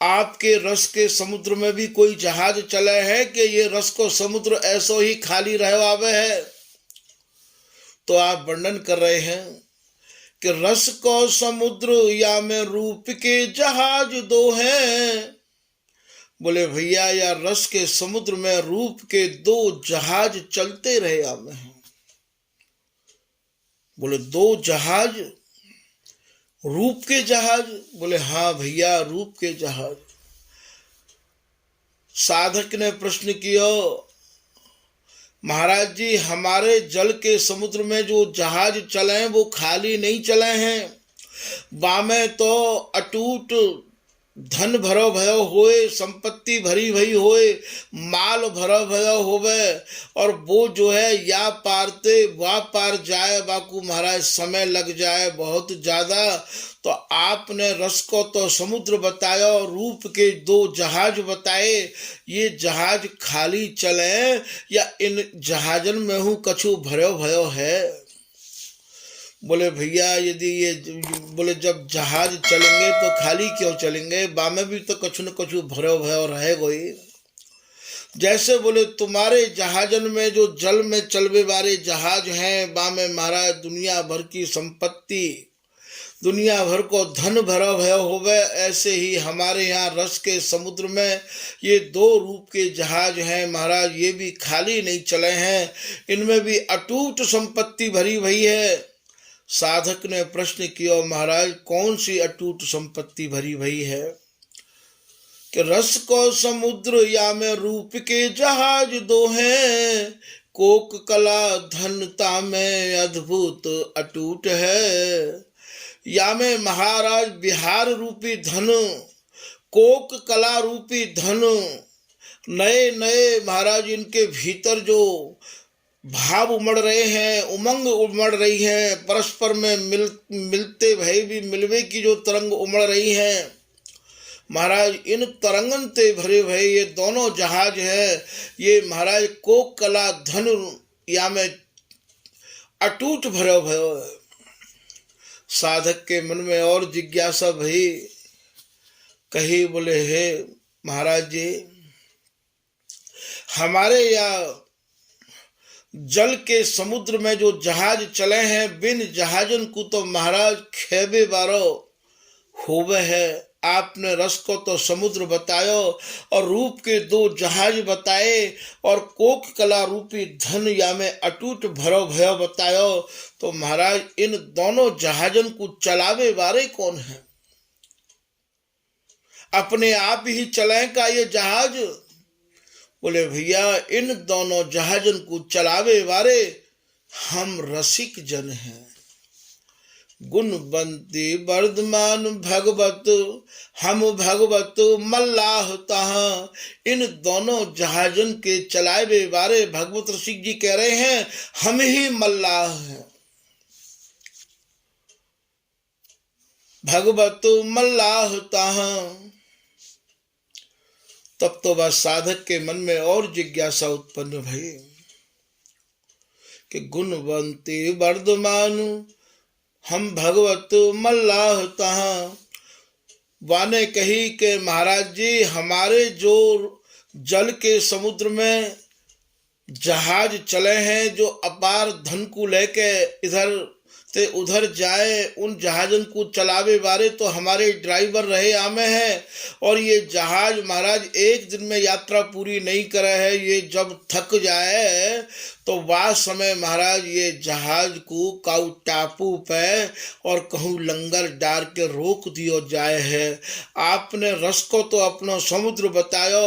आपके रस के समुद्र में भी कोई जहाज चले है कि ये रस को समुद्र ऐसो ही खाली रह आवे है? तो आप वर्णन कर रहे हैं कि रस को समुद्र या में रूप के जहाज दो हैं। बोले भैया या रस के समुद्र में रूप के दो जहाज चलते रहे आवे हैं। बोले दो जहाज, रूप के जहाज? बोले हाँ भैया रूप के जहाज। साधक ने प्रश्न किया महाराज जी हमारे जल के समुद्र में जो जहाज चले हैं वो खाली नहीं चले हैं, बामे तो अटूट धन भरो भयो होए, संपत्ति भरी भई होए, माल भरो भयो होवे, और वो जो है या पारते वह पार जाए, बाकू महाराज समय लग जाए बहुत ज्यादा। तो आपने रस को तो समुद्र बताया, रूप के दो जहाज बताए। ये जहाज खाली चले या इन जहाजन में हूँ कछु भरो भयो है? बोले भैया यदि ये बोले जब जहाज चलेंगे तो खाली क्यों चलेंगे? बामे भी तो कछु न कछु भरो भयो रहेगो ही। जैसे बोले तुम्हारे जहाजन में जो जल में चलवे वाले जहाज हैं, बामे महाराज दुनिया भर की संपत्ति, दुनिया भर को धन भरा भय होवे, ऐसे ही हमारे यहाँ रस के समुद्र में ये दो रूप के जहाज हैं महाराज, ये भी खाली नहीं चले हैं, इनमें भी अटूट संपत्ति भरी भई है। साधक ने प्रश्न किया, महाराज कौन सी अटूट संपत्ति भरी भई है? कि रस को समुद्र या में रूप के जहाज दो हैं, कोक कला धनता में अद्भुत अटूट है। या में महाराज बिहार रूपी धन, कोक कला रूपी धन, नए नए महाराज इनके भीतर जो भाव उमड़ रहे हैं, उमंग उमड़ रही है, परस्पर में मिलते भय भी मिलवे की जो तरंग उमड़ रही है महाराज, इन तरंगन से भरे भय ये दोनों जहाज है, ये महाराज कोक कला धन या में अटूट भरो भयो है। साधक के मन में और जिज्ञासा भई, कही बोले हे महाराज जी, हमारे यहाँ जल के समुद्र में जो जहाज चले हैं, बिन जहाजन को तो महाराज खेबे बारो होवे है। आपने रस को तो समुद्र बतायो और रूप के दो जहाज बताए और कोक कला रूपी धन या में अटूट भरो भयो बतायो, तो महाराज इन दोनों जहाजन को चलावे वाले कौन है? अपने आप ही चलाए का ये जहाज? बोले भैया इन दोनों जहाजन को चलावे वाले हम रसिक जन हैं, गुणवंती वर्धमान भगवत हम भगवत मल्लाह तहाँ। इन दोनों जहाजन के चलावे वाले भगवत रसिक जी कह रहे हैं हम ही मल्लाह हैं, भगवत मल्लाह तहाँ। तब तो वह साधक के मन में और जिज्ञासा उत्पन्न भई कि गुणवंती वर्धमान हम भगवत मल्लाह तहाँ। वाने कही कि महाराज जी हमारे जो जल के समुद्र में जहाज चले हैं, जो अपार धन को लेके इधर ते उधर जाए, उन जहाजन को चलावे वाले तो हमारे ड्राइवर रहे आमे हैं। और ये जहाज महाराज एक दिन में यात्रा पूरी नहीं करे है, ये जब थक जाए तो वह समय महाराज ये जहाज को काऊ टापू पे और कहूँ लंगर डार के रोक दियो जाए है। आपने रस को तो अपना समुद्र बतायो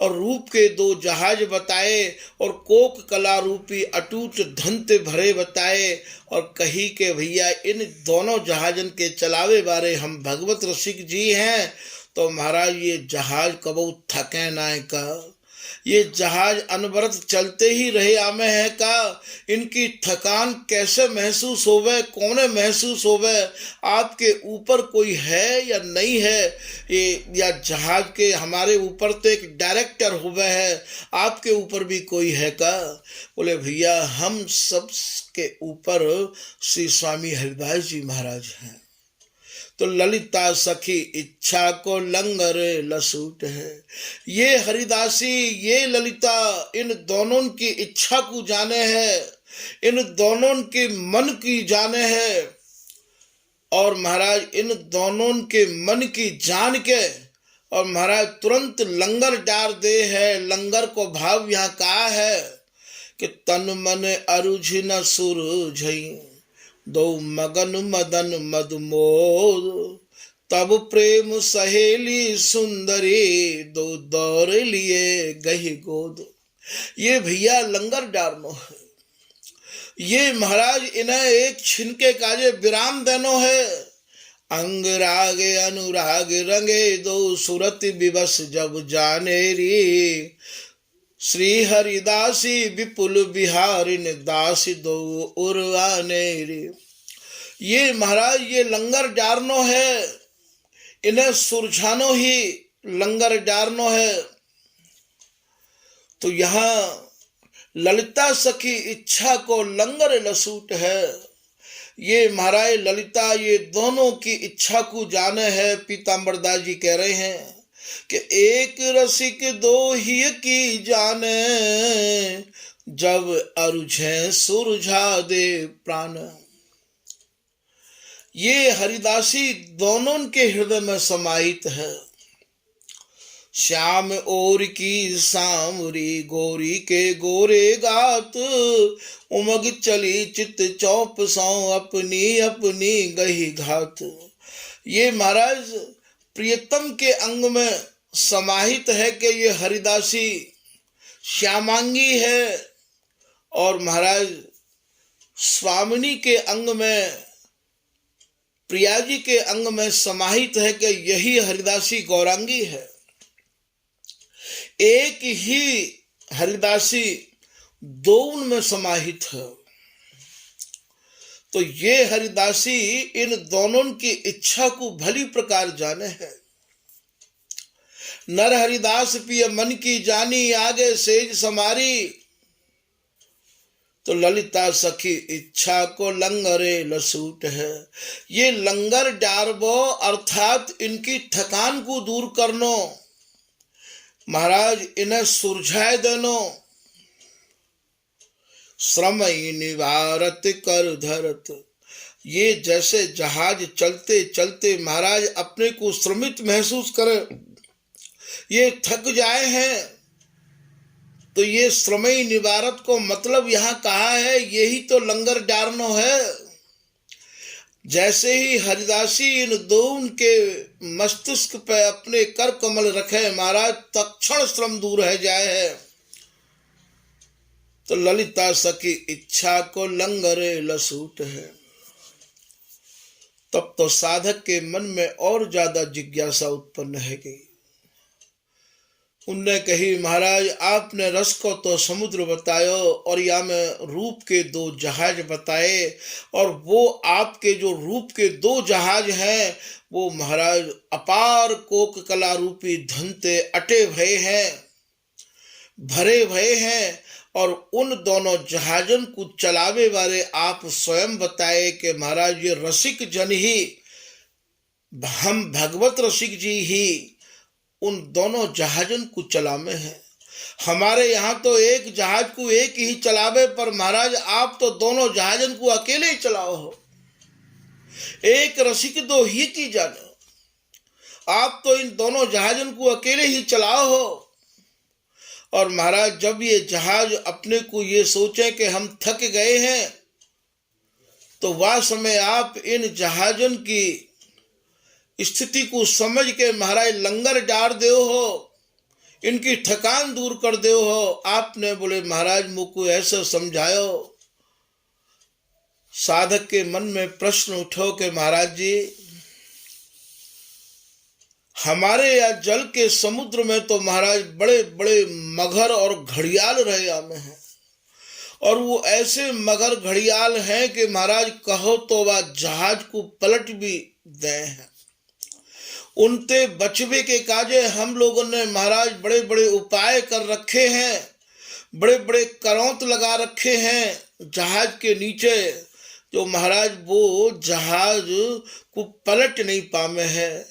और रूप के दो जहाज बताए और कोक कला रूपी अटूट धन ते भरे बताए, और कही के भैया इन दोनों जहाजन के चलावे बारे हम भगवत रसिक जी हैं। तो महाराज ये जहाज कबू थके ना का, ये जहाज अनवरत चलते ही रहे आमे है का, इनकी थकान कैसे महसूस होवे, कौने महसूस होवे? आपके ऊपर कोई है या नहीं है? ये या जहाज के हमारे ऊपर तो एक डायरेक्टर हुए है, आपके ऊपर भी कोई है का? बोले भैया हम सब के ऊपर श्री स्वामी हरिदास जी महाराज हैं। तो ललिता सखी इच्छा को लंगर लसूट है। ये हरिदासी ये ललिता इन दोनों की इच्छा को जाने है, इन दोनों के मन की जाने है। और महाराज इन दोनों के मन की जान के और महाराज तुरंत लंगर डाल दे है। लंगर को भाव यहाँ कहा है कि तन मन अरुझ न सुरझई दो मगन मदन मदमोद, तब प्रेम सहेली सुंदरी दो दौड़ लिए गही गोद। ये भैया लंगर डालनो है, ये महाराज इन्हें एक छिनके काजे विराम देनो है। अंग रागे अनुराग रंगे दो सुरत विवश जब जाने री, श्री हरिदासी विपुल बिहारिन दासी दो उर्वाने रे। ये महाराज ये लंगर डारनो है, इन्हें सुरझानो ही लंगर डारनो है। तो यहाँ ललिता सखी इच्छा को लंगर लसूट है। ये महाराज ललिता ये दोनों की इच्छा को जाने है। पीताम्बरदास जी कह रहे हैं कि एक रसिक दो ही की जाने, जब अरुझे सुरझा दे प्राण। ये हरिदासी दोनों के हृदय में समाहित है। श्याम और की सांवरी, गोरी के गोरे गात, उमग चली चित चौप सौ, अपनी अपनी गही घात। ये महाराज प्रियतम के अंग में समाहित है कि ये हरिदासी श्यामांगी है, और महाराज स्वामिनी के अंग में, प्रिया जी के अंग में समाहित है कि यही हरिदासी गौरांगी है। एक ही हरिदासी दोनों में समाहित है। तो ये हरिदासी इन दोनों की इच्छा को भली प्रकार जाने है। नर हरिदास पिय मन की जानी, आगे सेज समारी, तो ललिता सखी इच्छा को लंगरे लसूट है। ये लंगर डारबो अर्थात इनकी थकान को दूर करनो, महाराज इन्हें सुरझाए देनो। श्रम निवारत कर धरत, ये जैसे जहाज चलते चलते महाराज अपने को श्रमित महसूस करे, ये थक जाए हैं, तो ये श्रमई निवारत को मतलब यहाँ कहा है यही तो लंगर डारनो है। जैसे ही हरिदासी इन दोनों के मस्तिष्क पे अपने कर कमल रखे, महाराज तत्क्षण श्रम दूर है जाए है। तो ललिता सखी इच्छा को लंगरे लसूट है। तब तो साधक के मन में और ज्यादा जिज्ञासा उत्पन्न है गई। उनने कही, महाराज आपने रस को तो समुद्र बतायो और या में रूप के दो जहाज बताए, और वो आपके जो रूप के दो जहाज हैं वो महाराज अपार कोक कला रूपी धन से अटे भये हैं, भरे भये हैं, और उन दोनों जहाजन को चलावे वाले आप स्वयं बताए कि महाराज ये रसिक जन ही, हम भगवत रसिक जी ही उन दोनों जहाजन को चलावे हैं। हमारे यहाँ तो एक जहाज को एक ही चलावे, पर महाराज आप तो दोनों जहाजन को अकेले ही चलाओ हो। एक रसिक दो ही की जानो, आप तो इन दोनों जहाजन को अकेले ही चलाओ हो। और महाराज जब ये जहाज अपने को ये सोचे कि हम थक गए हैं, तो वह समय आप इन जहाजन की स्थिति को समझ के महाराज लंगर डार दे हो, इनकी थकान दूर कर दे हो। आपने बोले महाराज मुझको ऐसा समझायो। साधक के मन में प्रश्न उठो कि महाराज जी हमारे या जल के समुद्र में तो महाराज बड़े बड़े मगर और घड़ियाल रहे आमे हैं, और वो ऐसे मगर घड़ियाल हैं कि महाराज कहो तो वह जहाज को पलट भी दे हैं। उनते बचवे के काजे हम लोगों ने महाराज बड़े बड़े उपाय कर रखे हैं, बड़े बड़े करौंत लगा रखे हैं जहाज के नीचे, जो महाराज वो जहाज को पलट नहीं पामे हैं।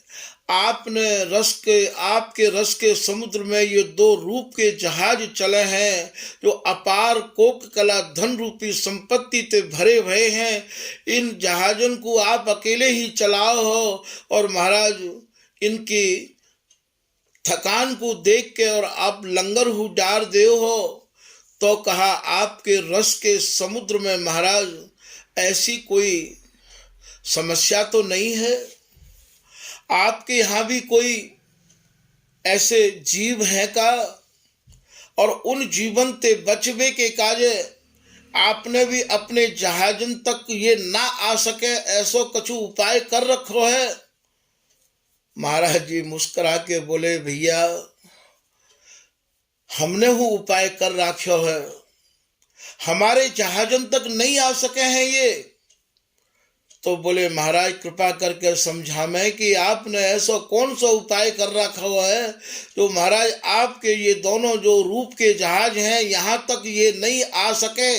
आपने आपके रस के समुद्र में ये दो रूप के जहाज चले हैं, जो अपार कोक कला धन रूपी संपत्ति ते भरे भये हैं। इन जहाजन को आप अकेले ही चलाओ हो, और महाराज इनकी थकान को देख के और आप लंगर हु डार दे हो। तो कहा आपके रस के समुद्र में महाराज ऐसी कोई समस्या तो नहीं है, आपके यहाँ भी कोई ऐसे जीव है का, और उन जीवन ते बचवे के काजे आपने भी अपने जहाजन तक ये ना आ सके ऐसो कछु उपाय कर रखो है। महाराज जी मुस्कुरा के बोले, भैया हमने वो उपाय कर रखो है, हमारे जहाजन तक नहीं आ सके हैं ये। तो बोले महाराज कृपा करके समझावे कि आपने ऐसा कौन सा उपाय कर रखा हुआ है जो महाराज आपके ये दोनों जो रूप के जहाज हैं यहाँ तक ये नहीं आ सके।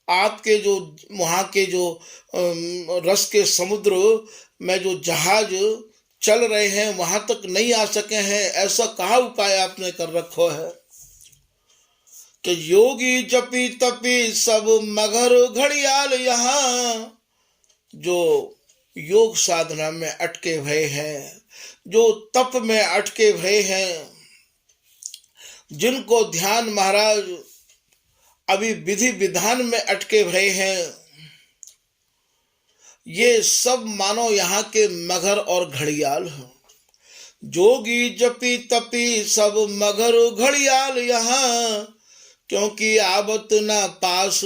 आपके जो वहाँ के जो रस के समुद्र में जो जहाज चल रहे हैं वहां तक नहीं आ सके हैं, ऐसा कहा उपाय आपने कर रखो है कि योगी जपी तपी सब मगर घड़ियाल यहाँ, जो योग साधना में अटके हुए हैं, जो तप में अटके हुए हैं, जिनको ध्यान महाराज अभी विधि विधान में अटके हुए हैं, ये सब मानो यहाँ के मगर और घड़ियाल हैं। जोगी जपी तपी सब मगर घड़ियाल यहाँ, क्योंकि आवत न पास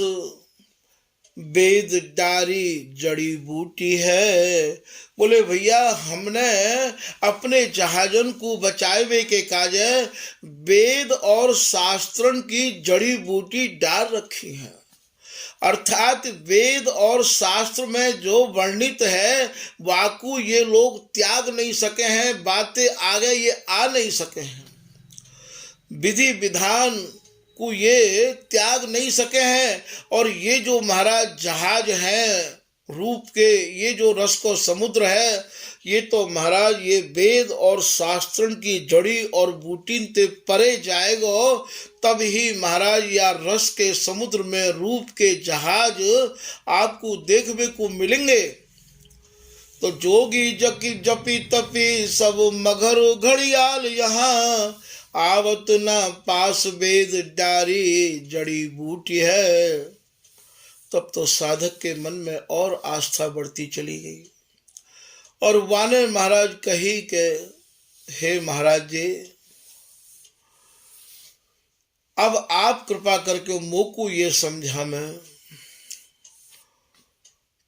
वेद डारी जड़ी बूटी है। बोले भैया हमने अपने जहाजन को बचावे के काजे वेद और शास्त्रन की जड़ी बूटी डाल रखी है, अर्थात वेद और शास्त्र में जो वर्णित है वाकु ये लोग त्याग नहीं सके हैं, बातें आगे ये आ नहीं सके हैं, विधि विधान को ये त्याग नहीं सके हैं। और ये जो महाराज जहाज है रूप के, ये जो रस को समुद्र है, ये तो महाराज ये वेद और शास्त्रन की जड़ी और बूटीन ते परे जाएगो, तब ही महाराज या रस के समुद्र में रूप के जहाज आपको देखने को मिलेंगे। तो जोगी जकी जपी तपी सब मगर घड़ियाल यहाँ, आवत न पास वेद डारी जड़ी बूटी है। तब तो साधक के मन में और आस्था बढ़ती चली गई और वाने महाराज कही के हे महाराज जी, अब आप कृपा करके मोको ये समझा में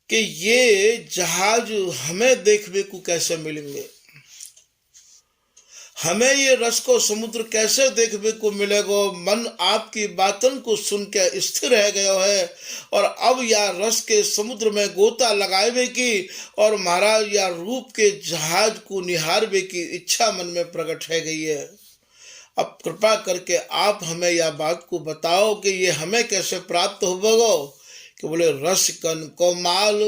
कि ये जहाज हमें देखने को कैसे मिलेंगे, हमें ये रस को समुद्र कैसे देखने को मिलेगा। मन आपकी बातन को सुन के स्थिर रह गया है और अब या रस के समुद्र में गोता लगावे की और महाराज या रूप के जहाज को निहारवे की इच्छा मन में प्रकट है गई है। अब कृपा करके आप हमें यह बात को बताओ कि ये हमें कैसे प्राप्त होगा। कि बोले रस कन को माल,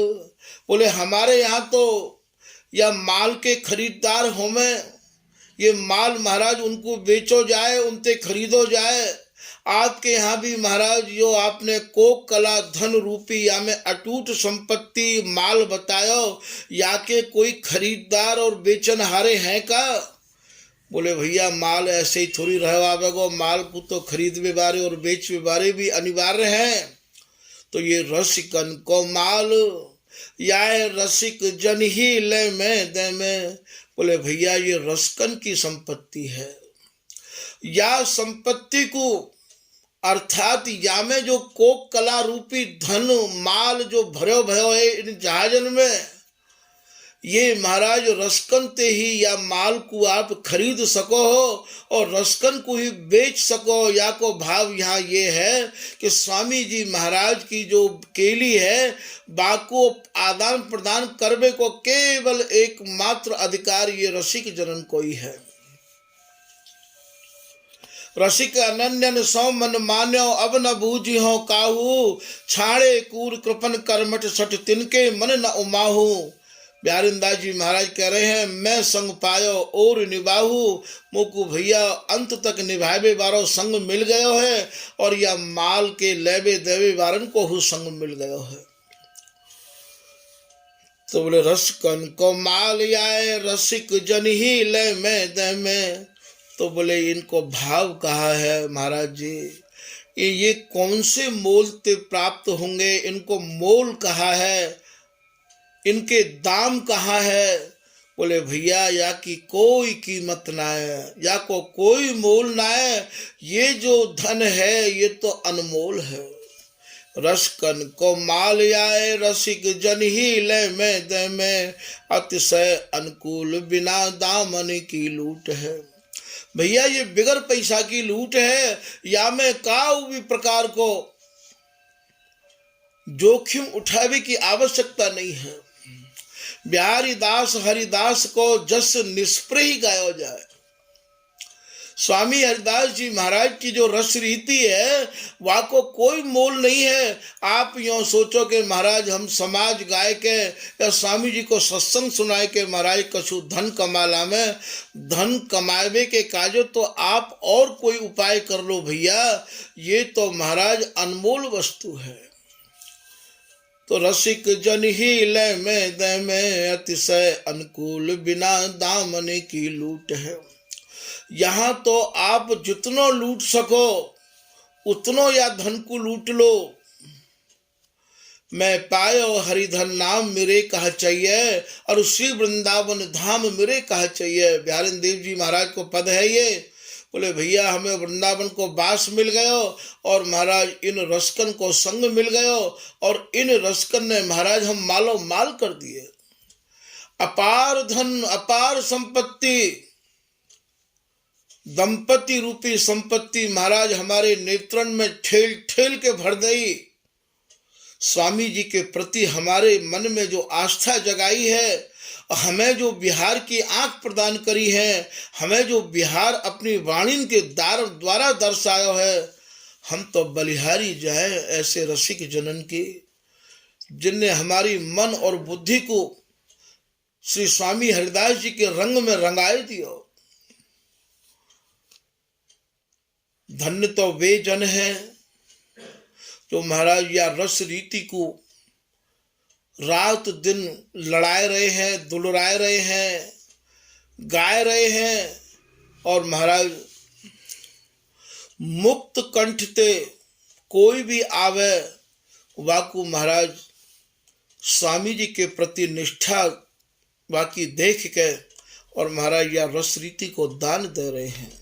बोले हमारे यहाँ तो या माल के खरीदार होमें, ये माल महाराज उनको बेचो जाए, उनसे खरीदो जाए। आपके यहाँ भी महाराज जो आपने कोक कला धन रूपी या में अटूट संपत्ति माल बतायो, या के कोई खरीदार और बेचनहारे हैं का। बोले भैया माल ऐसे ही थोड़ी रहवावेगो, माल को तो खरीदवे बारे और बेचवे बारे भी अनिवार्य हैं। तो ये रसिकन को माल या रसिक जन ही ले में दे में, बोले भैया ये रसकन की संपत्ति है, या संपत्ति को अर्थात या में जो कोक कला रूपी धन माल जो भरो भयो है इन जहाजन में, ये महाराज रसकन ते ही या माल को आप खरीद सको हो और रसकन को ही बेच सको। या को भाव यहाँ ये है कि स्वामी जी महाराज की जो केली है बाको आदान प्रदान करने को केवल एकमात्र अधिकार ये रसिक जनन को ही है। रसिक अनन्यन सौ मन मान्यो अब न बूझी हो काहू, छाड़े कूर कृपन करमट सठ तिनके मन न उमाहू। बिहारिंदास जी महाराज कह रहे हैं मैं संग पायो और निभाहू, मोकू भैया अंत तक निभावे बारो संग मिल गयो है और या माल के लेवे देवे वारन को हु संग मिल गयो है। तो बोले रस कन को माल आए रसिक जन ही ले में दे में। तो बोले इनको भाव कहा है महाराज जी, ये कौन से मोल ते प्राप्त होंगे, इनको मोल कहा है, इनके दाम कहाँ है। बोले भैया या की कोई कीमत ना है, या को कोई मोल ना है, ये जो धन है ये तो अनमोल है। रसकन को माल आए रसिक जन ही ले में दे में, अतिशय अनुकूल बिना दामन की लूट है। भैया ये बिगर पैसा की लूट है, या में काऊ भी प्रकार को जोखिम उठावे की आवश्यकता नहीं है। बिहारी दास हरिदास को जस निष्प्रह गायो जाए, स्वामी हरिदास जी महाराज की जो रस रीति है वह को कोई मोल नहीं है। आप यूँ सोचो कि महाराज हम समाज गाय के या स्वामी जी को सत्संग सुनाए के महाराज कछु धन कमाला में धन कमावे के काजो तो आप और कोई उपाय कर लो भैया, ये तो महाराज अनमोल वस्तु है। तो रसिक जन ही लय में दय में अतिशय अनुकूल बिना दामन की लूट है। यहाँ तो आप जितनो लूट सको उतनो या धन को लूट लो। मैं पायो हरिधन नाम मेरे कहा चाहिए और श्री वृंदावन धाम मेरे कहा चाहिए। बिहारिन देव जी महाराज को पद है ये। बोले भैया हमें वृंदावन को वास मिल गयो और महाराज इन रसकन को संग मिल गयो और इन रसकन ने महाराज हम मालो माल कर दिए। अपार धन अपार संपत्ति दंपति रूपी संपत्ति महाराज हमारे नेत्रन में ठेल ठेल के भर गई। स्वामी जी के प्रति हमारे मन में जो आस्था जगाई है, हमें जो बिहार की आंख प्रदान करी है, हमें जो बिहार अपनी वाणी के द्वारा दर्शायो है, हम तो बलिहारी जाए ऐसे रसिक जनन की जिनने हमारी मन और बुद्धि को श्री स्वामी हरिदास जी के रंग में रंगाए दियो। धन्य तो वे जन है जो महाराज या रस रीति को रात दिन लड़ाए रहे हैं, दुलराए रहे हैं, गाए रहे हैं और महाराज मुक्त कंठ ते कोई भी आवे वाकू महाराज स्वामी जी के प्रति निष्ठा बाकी देख के और महाराज या रस रीति को दान दे रहे हैं।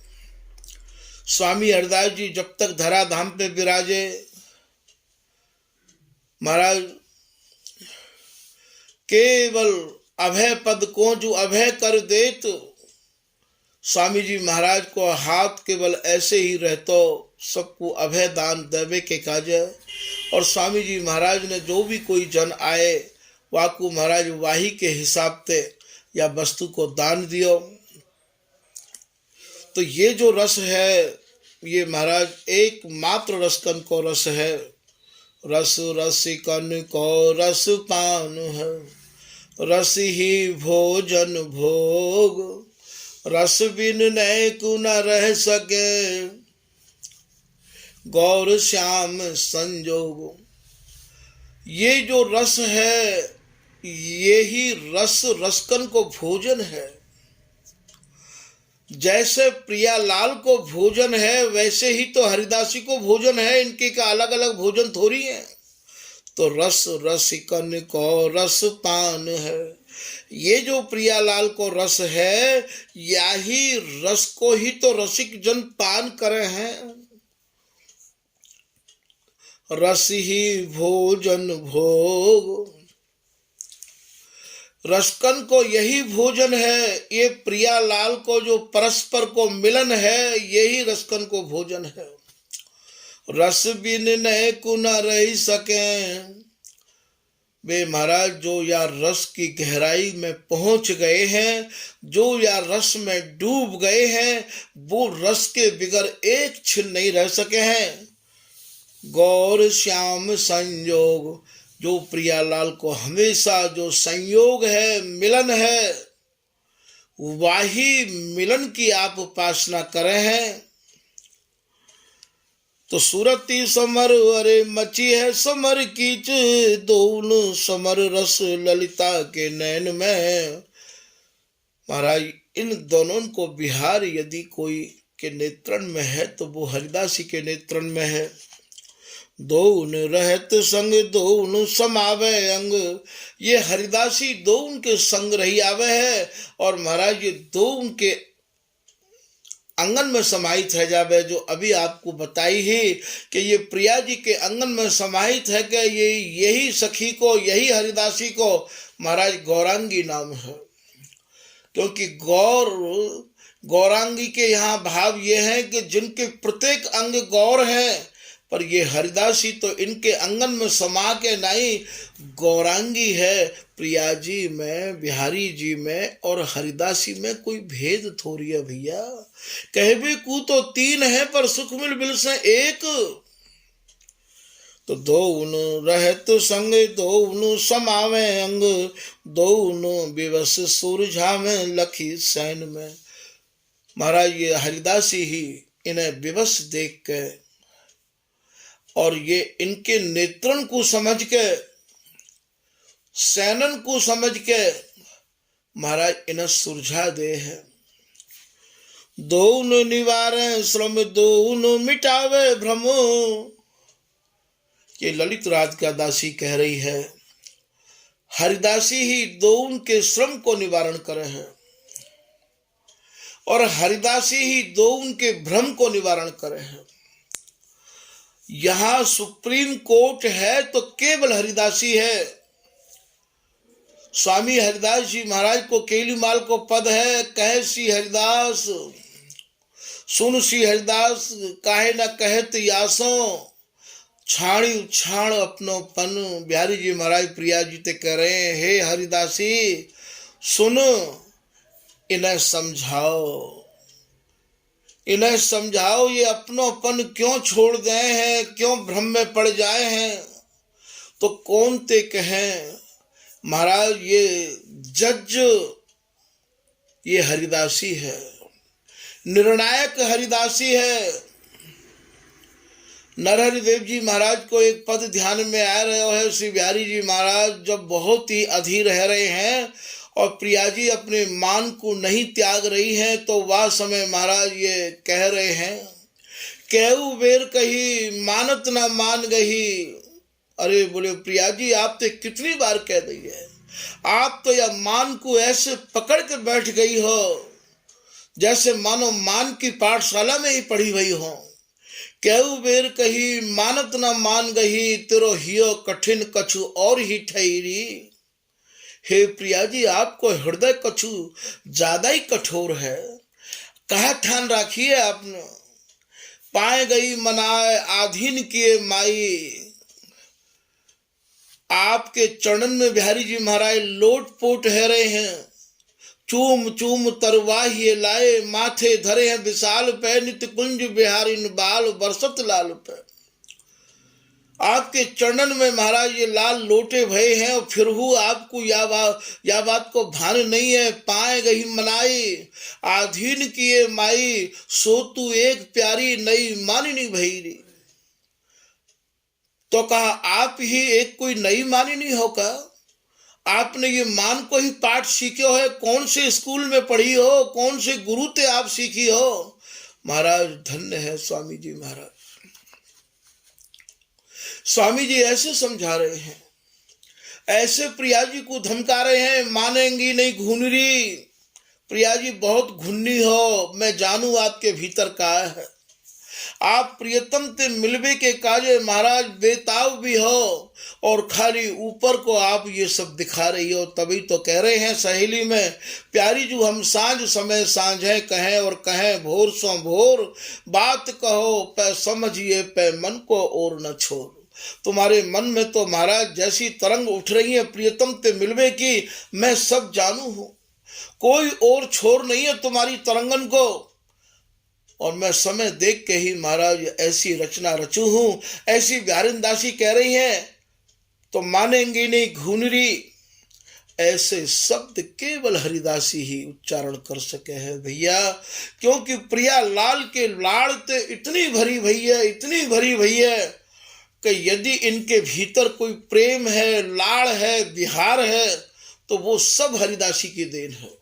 स्वामी हरिदास जी जब तक धराधाम पे विराजे महाराज केवल अभय पद को जो अभय कर देत, स्वामी जी महाराज को हाथ केवल ऐसे ही रहतो सबको अभय दान देवे के काज। और स्वामी जी महाराज ने जो भी कोई जन आए वाकू महाराज वाही के हिसाब से या वस्तु को दान दियो। तो ये जो रस है ये महाराज एकमात्र रसकन को रस है। रस रसिकन को रस पान है, रस ही भोजन भोग, रस बिन नैक न रह सके, गौर श्याम संजोग। ये जो रस है ये ही रस रसकन को भोजन है। जैसे प्रियालाल को भोजन है वैसे ही तो हरिदासी को भोजन है, इनके का अलग अलग भोजन थोड़ी है। तो रस रसिकन को रस पान है। ये जो प्रियालाल को रस है यही रस को ही तो रसिक जन पान करे हैं। रस ही भोजन भोग, रसकन को यही भोजन है। ये प्रियालाल को जो परस्पर को मिलन है यही रसकन को भोजन है। रस बिन नैक न रह सके। वे महाराज जो या रस की गहराई में पहुंच गए हैं, जो या रस में डूब गए हैं, वो रस के बिगर एक छिन नहीं रह सके हैं। गौर श्याम संयोग, जो प्रियालाल को हमेशा जो संयोग है मिलन है वही मिलन की आप उपासना करे हैं। तो सूरती समर अरे मची है समर कीच, दोनों समर रस ललिता के नैन में। महाराज इन दोनों को बिहार यदि कोई के नेत्रन में है तो वो हरिदासी के नेत्रन में है। दोन रहत संग दोन समावे अंग, ये हरिदासी दो उनके संग रही आवे है और महाराज ये दो उनके आंगन में समाहित है जावे। जो अभी आपको बताई ही कि ये प्रिया जी के आंगन में समाहित है कि ये यही सखी को यही हरिदासी को महाराज गौरांगी नाम है। क्योंकि गौरांगी के यहाँ भाव ये है कि जिनके प्रत्येक अंग गौर है पर ये हरिदासी तो इनके अंगन में समा के नहीं, गौरांगी है। प्रिया जी में, बिहारी जी में और हरिदासी में कोई भेद थोड़ी है भैया। कहबे कू तो तीन है पर सुख मिल बिल से एक। तो दोउनु रहत संग, दोउनु समावे अंग, दोउनु विवश सूरझा में लखी सैन में। महाराज ये हरिदासी ही इन्हें विवश देख के और ये इनके नेत्रन को समझ के, सैनन को समझ के महाराज इन्हें सुरझा दे है। दोउनु निवारे श्रम, दोउनु मिटावे भ्रम। ये ललित राज का दासी कह रही है, हरिदासी ही दोउन के श्रम को निवारण करे है और हरिदासी ही दोउन के भ्रम को निवारण करे है। यहां सुप्रीम कोर्ट है तो केवल हरिदासी है। स्वामी हरिदास जी महाराज को केलीमाल को पद है, कहे सी हरिदास सुन सी हरिदास, काहे न कहत यासों, छाणी उछाण अपनो पन। बिहारी जी महाराज प्रिया जी ते कह रहे हैं, हे हरिदासी सुन, इन्हें समझाओ, इन्हें समझाओ ये अपनोपन क्यों छोड़ गए हैं, क्यों भ्रम में पड़ जाए हैं। तो कौन ते कहें महाराज, ये जज ये हरिदासी है, निर्णायक हरिदासी है। नरहरि देव जी महाराज को एक पद ध्यान में आ रहे है। श्री बिहारी जी महाराज जब बहुत ही अधीर रह रहे हैं और प्रिया जी अपने मान को नहीं त्याग रही हैं, तो वह समय महाराज ये कह रहे हैं, कहू बेर कही मानत ना मान गही। अरे बोले प्रिया जी आप तो कितनी बार कह दी है, आप तो यह मान को ऐसे पकड़ के बैठ गई हो जैसे मानो मान की पाठशाला में ही पढ़ी हुई हो। कहू बेर कही मानत ना मान गही, तेरो हियो कठिन कछु और ही ठहरी। हे प्रिया जी आपको हृदय कछु ज्यादा ही कठोर है। कहा ठान राखिए आपने, पाए गई मनाए आधीन किए माई। आपके चरणन में बिहारी जी महाराज लोट पोट है रहे हैं, चूम चूम तरवाहिए लाए, माथे धरे हैं विशाल पे, नित्य कुंज बिहारी बाल बरसत लाल पे। आपके चरणन में महाराज ये लाल लोटे भये हैं और फिर हूँ आपको या बात को भान नहीं है। पाए गई मनाई आधीन किए माई, सो तू एक प्यारी नई मानिनी भईरी। तो कहा आप ही एक कोई नई मानिनी हो का? आपने ये मान को ही पाठ सीखे हो, कौन से स्कूल में पढ़ी हो, कौन से गुरु ते आप सीखी हो? महाराज धन्य है स्वामी जी महाराज। स्वामी जी ऐसे समझा रहे हैं, ऐसे प्रिया जी को धमका रहे हैं, मानेंगी नहीं घुनरी। प्रिया जी बहुत घुन्नी हो, मैं जानू आपके भीतर का है। आप प्रियतम ते मिलवे के काजे महाराज बेताब भी हो और खाली ऊपर को आप ये सब दिखा रही हो। तभी तो कह रहे हैं सहेली में, प्यारी जो हम सांझ समय सांझे कहें और कहें भोर सो भोर, बात कहो पे समझिए पे मन को और न छोड़। तुम्हारे मन में तो महाराज जैसी तरंग उठ रही है प्रियतम ते मिलवे की, मैं सब जानू हूं, कोई और छोर नहीं है तुम्हारी तरंगन को। और मैं समय देख के ही महाराज ऐसी रचना रचू हूं। ऐसी बिहारिंदासी कह रही है तो मानेंगे नहीं घुनरी। ऐसे शब्द केवल हरिदासी ही उच्चारण कर सके हैं भैया, क्योंकि प्रिया लाल के लाड़ते इतनी भरी भई है, इतनी भरी भई है कि यदि इनके भीतर कोई प्रेम है, लाड़ है, बिहार है, तो वो सब हरिदासी की देन है।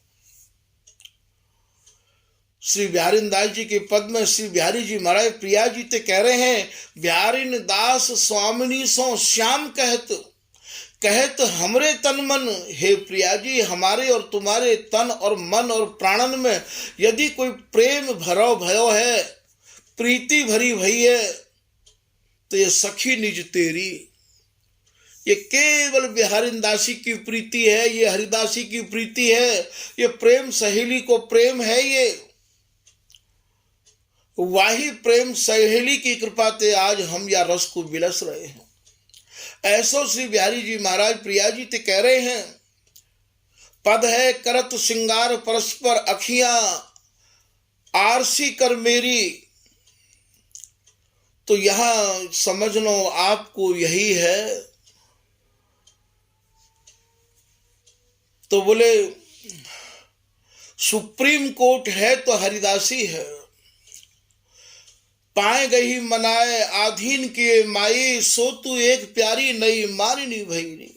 श्री बिहारिन दास जी के पद में श्री बिहारी जी महाराज प्रिया जी ते कह रहे हैं, बिहारिन दास स्वामिनी सो श्याम कहत, कहत हमरे तन मन। हे प्रिया जी हमारे और तुम्हारे तन और मन और प्राणन में यदि कोई प्रेम भरो भयो है, प्रीति भरी भई है, तो ये सखी निज तेरी। ये केवल बिहारिन दासी की प्रीति है, ये हरिदासी की प्रीति है, ये प्रेम सहेली को प्रेम है। ये वाही प्रेम सहेली की कृपा ते आज हम या रस को बिलस रहे हैं। ऐसो श्री बिहारी जी महाराज प्रिया जी ते कह रहे हैं, पद है करत सिंगार परस्पर अखियां आरसी कर मेरी। तो यहां समझ लो आपको यही है। तो बोले सुप्रीम कोर्ट है तो हरिदासी है, पाए गई मनाए आधीन किए माई, सो तू एक प्यारी नई मारिनी भईनी।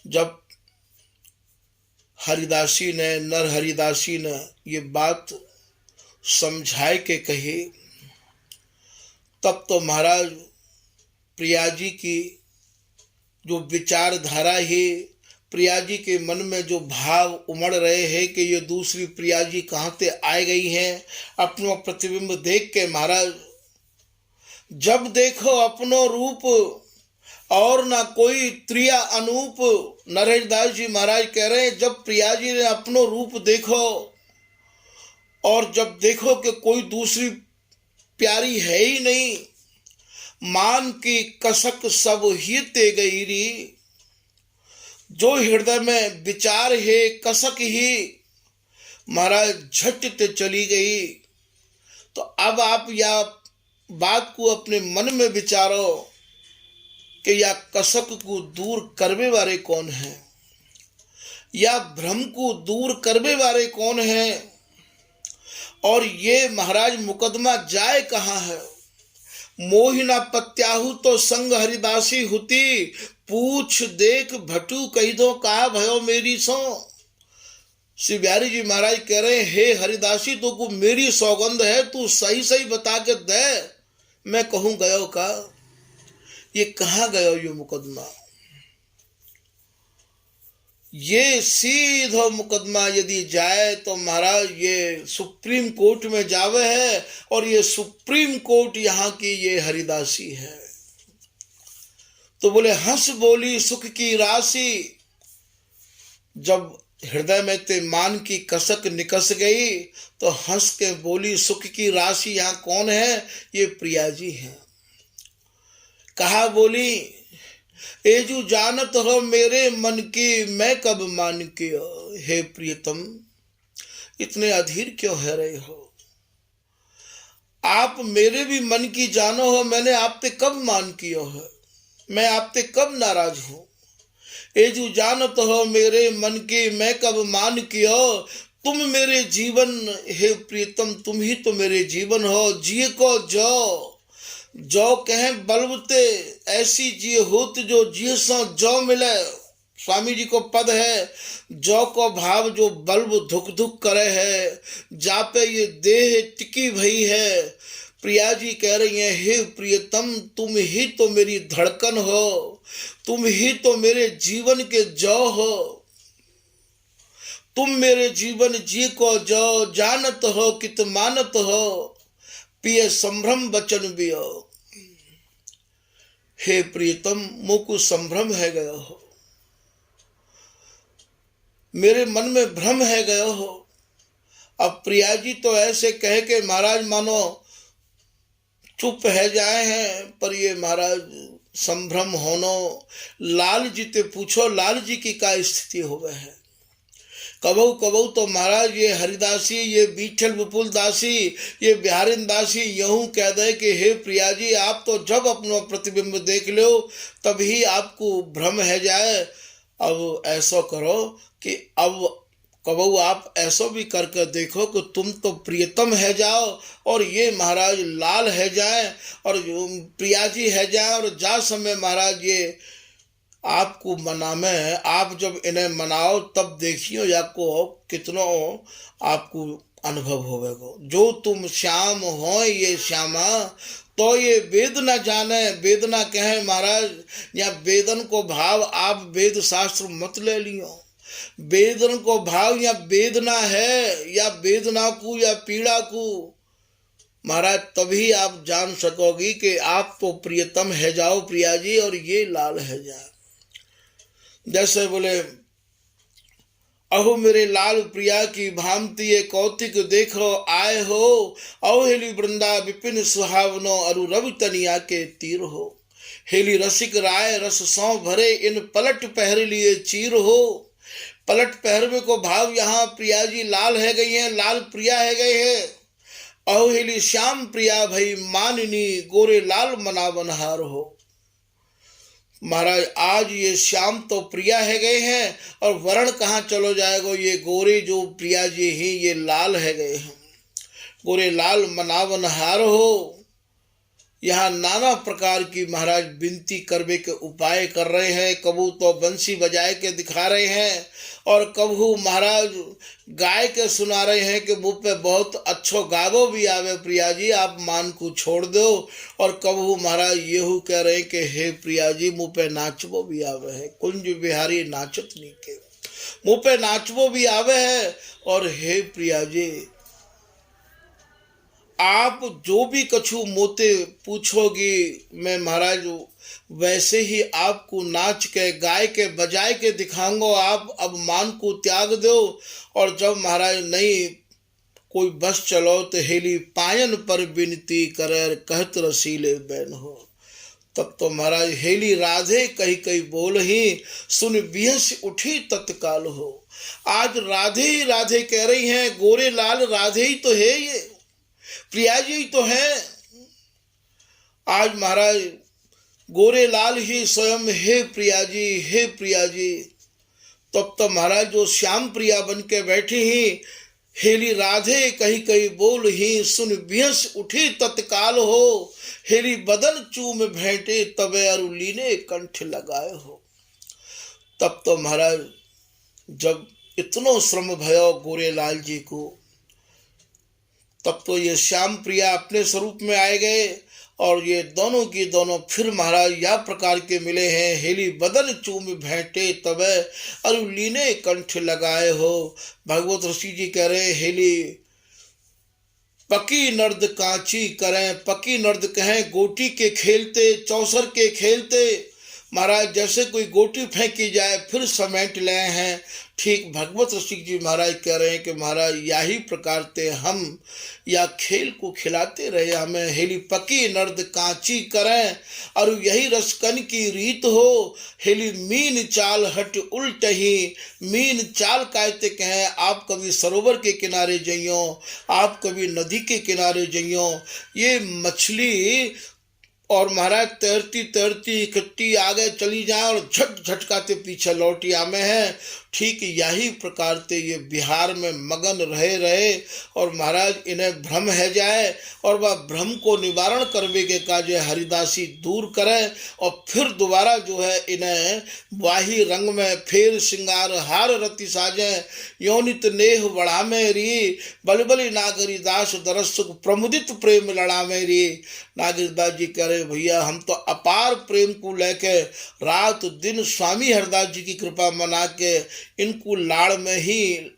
जब हरिदासी ने नर हरिदासी ने ये बात समझाए के कही, तब तो महाराज प्रिया जी की जो विचारधारा ही, प्रिया जी के मन में जो भाव उमड़ रहे हैं कि ये दूसरी प्रिया जी कहाँ से आ गई हैं, अपना प्रतिबिंब देख के महाराज जब देखो अपनो रूप और ना कोई त्रिया अनूप। नरेशदास जी महाराज कह रहे हैं, जब प्रिया जी ने अपनो रूप देखो और जब देखो कि कोई दूसरी प्यारी है ही नहीं, मान की कसक सब ही ते गई री। जो हृदय में विचार है कसक ही महाराज झट ते चली गई। तो अब आप या बात को अपने मन में विचारो कि या कसक को दूर करने वाले कौन है, या भ्रम को दूर करने वाले कौन है, और ये महाराज मुकदमा जाए कहाँ है। मोहिना पत्याहु तो संग हरिदासी हुती, पूछ देख भटू कही दो का भयो मेरी सो। श्री बिहारी जी महाराज कह रहे हैं, हे हरिदासी तो को मेरी सौगंध है, तू सही सही बता के दे, मैं कहूं गयो का, ये कहाँ गयो ये मुकदमा। ये सीधा मुकदमा यदि जाए तो महाराज ये सुप्रीम कोर्ट में जावे है, और ये सुप्रीम कोर्ट यहाँ की ये हरिदासी है। तो बोले हंस बोली सुख की राशि। जब हृदय में ते मान की कसक निकस गई तो हंस के बोली सुख की राशि। यहाँ कौन है, ये प्रिया जी हैं। कहा बोली, एजू जानत हो मेरे मन की मैं कब मान के। हे प्रियतम, इतने अधीर क्यों है रहे हो, आप मेरे भी मन की जानो हो, मैंने आप पे कब मान किया है, मैं आप पे कब नाराज हूं। एजू जानत हो मेरे मन की मैं कब मान कियो, तुम मेरे जीवन, हे प्रियतम तुम ही तो मेरे जीवन हो। जिए को जो कहें बलबते, ऐसी जिए होत जो जिए सो जो मिले। स्वामी जी को पद है, जो को भाव जो बल्ब धुक धुक करे है, जा पे ये देह टिकी भई है। प्रिया जी कह रही हैं, हे प्रियतम तुम ही तो मेरी धड़कन हो, तुम ही तो मेरे जीवन के जो हो। तुम मेरे जीवन जी को जो जानत हो कित मानत हो, पिए संभ्रम बचन बियो। हे प्रियतम मुझको संभ्रम है गया हो, मेरे मन में भ्रम है गया हो। अब प्रिया जी तो ऐसे कह के महाराज मानो चुप है जाए हैं, पर ये महाराज संभ्रम होनो। लाल जी ते पूछो लाल जी की क्या स्थिति हो गए है। कबहू कबहू तो महाराज ये हरिदासी, ये बीठल विपुल दासी, ये बिहारिन दासी यूं कह दे कि हे प्रिया जी आप तो जब अपना प्रतिबिंब देख लो तभी आपको भ्रम है जाए। अब ऐसा करो कि अब कबहू आप ऐसा भी करके देखो कि तुम तो प्रियतम है जाओ और ये महाराज लाल है जाए और प्रिया जी है जाए, और जा समय महाराज ये आपको मनामे है। आप जब इन्हें मनाओ तब देखियो या को कितनो आपको अनुभव होवेगा। जो तुम श्याम हो ये श्यामा, तो ये वेद न जाने। वेद न कहे महाराज, या वेदन को भाव आप वेद शास्त्र मत ले लियो। वेदन को भाव या वेदना है, या वेदना को या पीड़ा को महाराज तभी आप जान सकोगी कि आप तो प्रियतम है जाओ प्रिया जी और ये लाल है जाओ। जैसे बोले अहो मेरे लाल प्रिया की भांति ये कौतिक देखो आए हो। अहो हेली वृंदा विपिन सुहावनो अरु रवि तनिया के तीर हो। हेली रसिक राय रस सौ भरे इन पलट पहर लिए चीर हो। पलट पहरवे को भाव यहाँ प्रिया जी लाल है गई हैं, लाल प्रिया है गए हैं। अहो हेली श्याम प्रिया भई माननी गोरे लाल मनावनहार हो। महाराज आज ये श्याम तो प्रिया है गए हैं और वर्ण कहाँ चलो जाएगो, ये गोरे जो प्रिया जी ही ये लाल है गए हैं। गोरे लाल मनावनहार हो। यहाँ नाना प्रकार की महाराज विनती करवे के उपाय कर रहे हैं। कबू तो बंसी बजाए के दिखा रहे हैं और कबू महाराज गाय के सुना रहे हैं कि मुँह पे बहुत अच्छो गावो भी आवे प्रिया जी, आप मान को छोड़ दो। और कबू महाराज येहू कह रहे हैं कि हे प्रिया जी मुँह पे नाचवो भी आवे है। कुंज बिहारी नाचत नहीं के मुँह पे नाचवो भी आवे है। और हे प्रिया जी आप जो भी कछु मोते पूछोगी मैं महाराज वैसे ही आपको नाच के गाय के बजाय के दिखाऊंगा। आप अब मान को त्याग दो। और जब महाराज नहीं कोई बस चलो तो हेली पायन पर विनती करे कहत रसीले बैन हो। तब तो महाराज हेली राधे कही कही बोल ही सुन बिहस उठी तत्काल हो। आज राधे ही राधे कह रही हैं। गोरे लाल राधे ही तो है, ये प्रिया जी तो है। आज महाराज गोरे लाल ही स्वयं हे प्रिया जी, हे प्रिया जी। तब तो महाराज जो श्याम प्रिया बन के बैठी ही हेली राधे कही कही बोल ही सुन बिहस उठी तत्काल हो। हेली बदन चूम भेंटे तबे अरु लीने कंठ लगाए हो। तब तो महाराज जब इतनो श्रम भयो गोरे लाल जी को, तब तो ये श्याम प्रिया अपने स्वरूप में आए गए और ये दोनों की दोनों फिर महाराज या प्रकार के मिले हैं। हेली बदन चूम भेंटे तबे अरु लीने कंठ लगाए हो। भगवत ऋषि जी कह रहे हेली पकी नर्द कांची करें। पकी नर्द कहें गोटी के खेलते, चौसर के खेलते। महाराज जैसे कोई गोटी फेंकी जाए फिर समेट ले हैं। ठीक भगवत ऋषि जी महाराज कह रहे हैं कि महाराज यही प्रकार ते हम या खेल को खिलाते रहे हमें। हेली पकी नर्द कांची करें और यही रसकन की रीत हो। हेली मीन चाल हट उल्ट ही। मीन चाल कहते कहें आप कभी सरोवर के किनारे जाइयो, आप कभी नदी के किनारे जाइयो। ये मछली और महाराज तैरती तैरती इकट्ठी आगे चली जाए और झट झटकाते पीछे लौटी आमे हैं। ठीक यही प्रकार से ये बिहार में मगन रहे और महाराज इन्हें भ्रम है जाए और वह भ्रम को निवारण करवे के काजे हरिदासी दूर करे और फिर दोबारा जो है इन्हें वाही रंग में फेर श्रृंगार हार रति साजे। योनित नेह बढ़ा में री बलबली नागरी दास दरसुख प्रमुदित प्रेम लड़ा में री। नागरिकदास जी कह रहे भैया हम तो अपार प्रेम को लेके रात दिन स्वामी हरदास जी की कृपा मना के इनको लाड़ में ही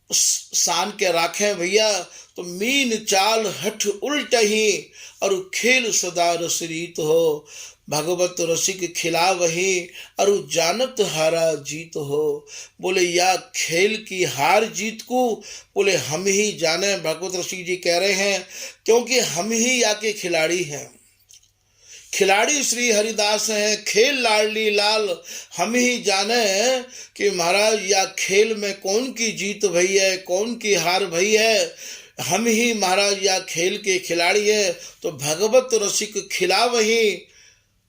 सान के राखे भैया। तो मीन चाल हठ उल्ट ही और खेल सदा रसरीत हो। भगवत रसिक खिला वही अरु जानत हारा जीत हो। बोले या खेल की हार जीत को बोले हम ही जाने। भगवत रसिक जी कह रहे हैं क्योंकि हम ही या के खिलाड़ी हैं। खिलाड़ी श्री हरिदास हैं, खेल लाडली लाल हम ही जाने कि महाराज या खेल में कौन की जीत भई है, कौन की हार भई है। हम ही महाराज या खेल के खिलाड़ी है। तो भगवत रसिक खिला वही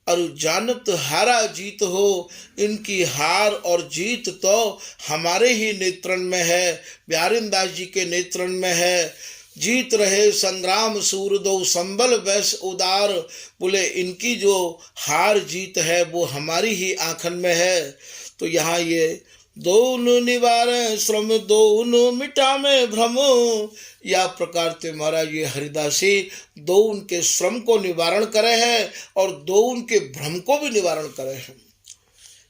और जानत हारा जीत हो। इनकी हार और जीत तो हमारे ही नेत्रण में है, बिहारीदास जी के नेत्रण में है। जीत रहे संग्राम सूर दो संबल वैस उदार। बोले इनकी जो हार जीत है वो हमारी ही आंखन में है। तो यहाँ ये दोनों निवारे श्रम दोनों मिटा में भ्रम। या प्रकार से महाराज ये हरिदासी दो उनके श्रम को निवारण करे हैं और दो उनके भ्रम को भी निवारण करे हैं।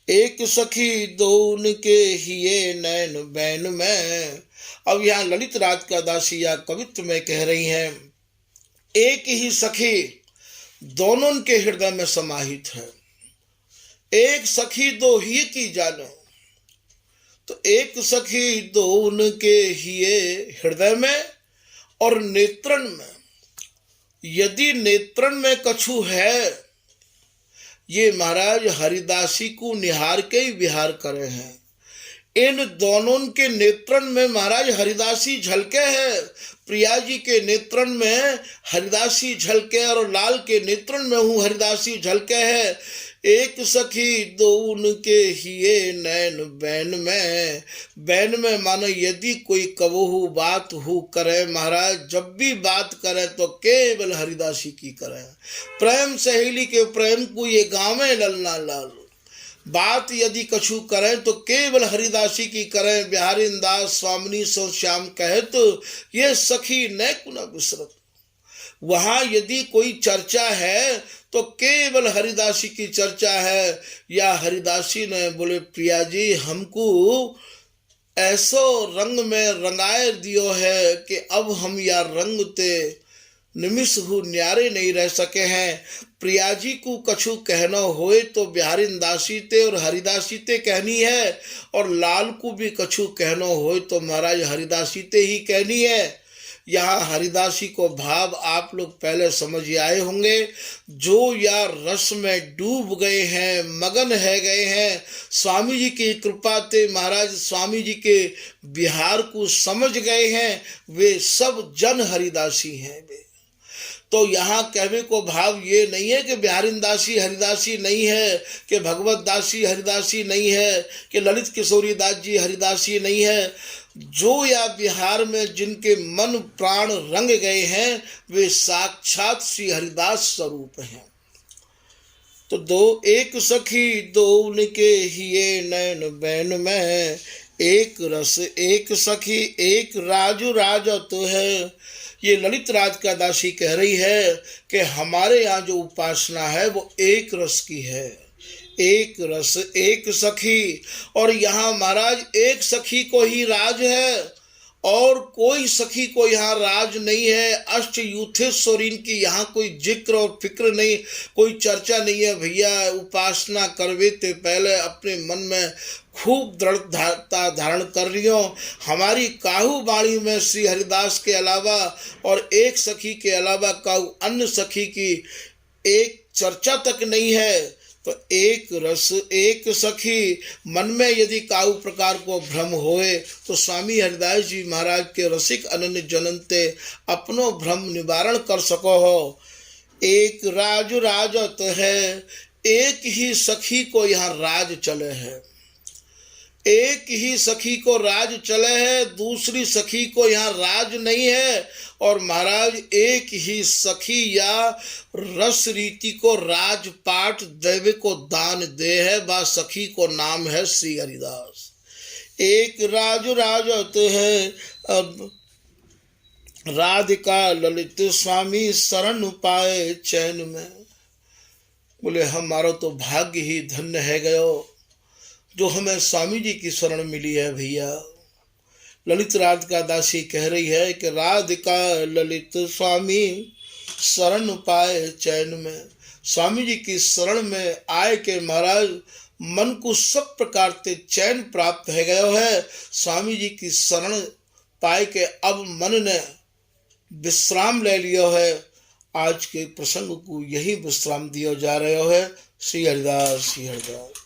एक सखी दो उनके हिये नैन बैन में। अब यहाँ ललित राज का दासी या कवित्व में कह रही हैं एक ही सखी दोनों के हृदय में समाहित है। एक सखी दो ही की जानो। तो एक सखी दो उनके हिये हृदय में और नेत्रन में। यदि नेत्रन में कछु है, ये महाराज हरिदासी को निहार के ही विहार करे हैं। इन दोनों के नेत्रन में महाराज हरिदासी झलके है। प्रिया जी के नेत्रन में हरिदासी झलके और लाल के नेत्रन में हूँ हरिदासी झलके है। एक सखी दो उनके हिये नैन बैन में मानो यदि कोई कबहू बात हो करे महाराज, जब भी बात करे तो केवल हरिदासी की करे। प्रेम सहेली के प्रेम को ये गावे ललना लाल। बात यदि कछु करें तो केवल हरिदासी की करें। बिहारी दास स्वामिनी सो श्याम कहे तो ये सखी न कुना बिसरत। वहां यदि कोई चर्चा है तो केवल हरिदासी की चर्चा है। या हरिदासी ने बोले प्रिया जी हमको ऐसो रंग में रंगाए दियो है कि अब हम या रंग ते निमिष हु न्यारे नहीं रह सके हैं। प्रिया जी को कछु कहना होए तो बिहारी दासी ते और हरिदासी ते कहनी है, और लाल को भी कछु कहना होए तो महाराज हरिदासी ते ही कहनी है। यहाँ हरिदासी को भाव आप लोग पहले समझ आए होंगे। जो या रस में डूब गए हैं, मगन है गए हैं, स्वामी जी की कृपा ते महाराज स्वामी जी के बिहार को समझ गए हैं, वे सब जन हरिदासी हैं। वे तो यहाँ कहने को भाव ये नहीं है कि बिहारी दासी हरिदासी नहीं है, कि भगवत दासी हरिदासी नहीं है, कि ललित किशोरी दास जी हरिदासी नहीं है। जो या बिहार में जिनके मन प्राण रंग गए हैं वे साक्षात श्री हरिदास स्वरूप हैं। तो दो एक सखी दो उनके हिये नैन बैन में, एक रस एक सखी एक राजू राजा तो है। ये ललित राज का दासी कह रही है कि हमारे यहाँ जो उपासना है वो एक रस की है, एक रस एक सखी। और यहाँ महाराज एक सखी को ही राज है और कोई सखी को यहाँ राज नहीं है। अष्ट यूथेश्वरीन की यहाँ कोई जिक्र और फिक्र नहीं, कोई चर्चा नहीं है। भैया उपासना करवे ते पहले अपने मन में खूब दृढ़ता धारण कर रही हो। हमारी काहू बाणी में श्री हरिदास के अलावा और एक सखी के अलावा काहू अन्य सखी की एक चर्चा तक नहीं है। तो एक रस एक सखी, मन में यदि काऊ प्रकार को भ्रम होए तो स्वामी हरिदास जी महाराज के रसिक अनन्य जननते अपनो भ्रम निवारण कर सको हो। एक राज राजत है, एक ही सखी को यहाँ राज चले है, एक ही सखी को राज चले है, दूसरी सखी को यहाँ राज नहीं है। और महाराज एक ही सखी या रस रीति को राजपाट दैव को दान दे है, बा सखी को नाम है श्री हरिदास। एक राज राजत है, अब राधिका ललित स्वामी शरण पाए चैन में। बोले हमारा तो भाग्य ही धन्य है गयो जो हमें स्वामी जी की शरण मिली है। भैया ललित राज का दासी कह रही है कि राधिका ललित स्वामी शरण पाए चैन में। स्वामी जी की शरण में आए के महाराज मन को सब प्रकार से चैन प्राप्त है गयो है। स्वामी जी की शरण पाए के अब मन ने विश्राम ले लियो है। आज के प्रसंग को यही विश्राम दिया जा रहा है। श्री हरिदास श्री हरिदास।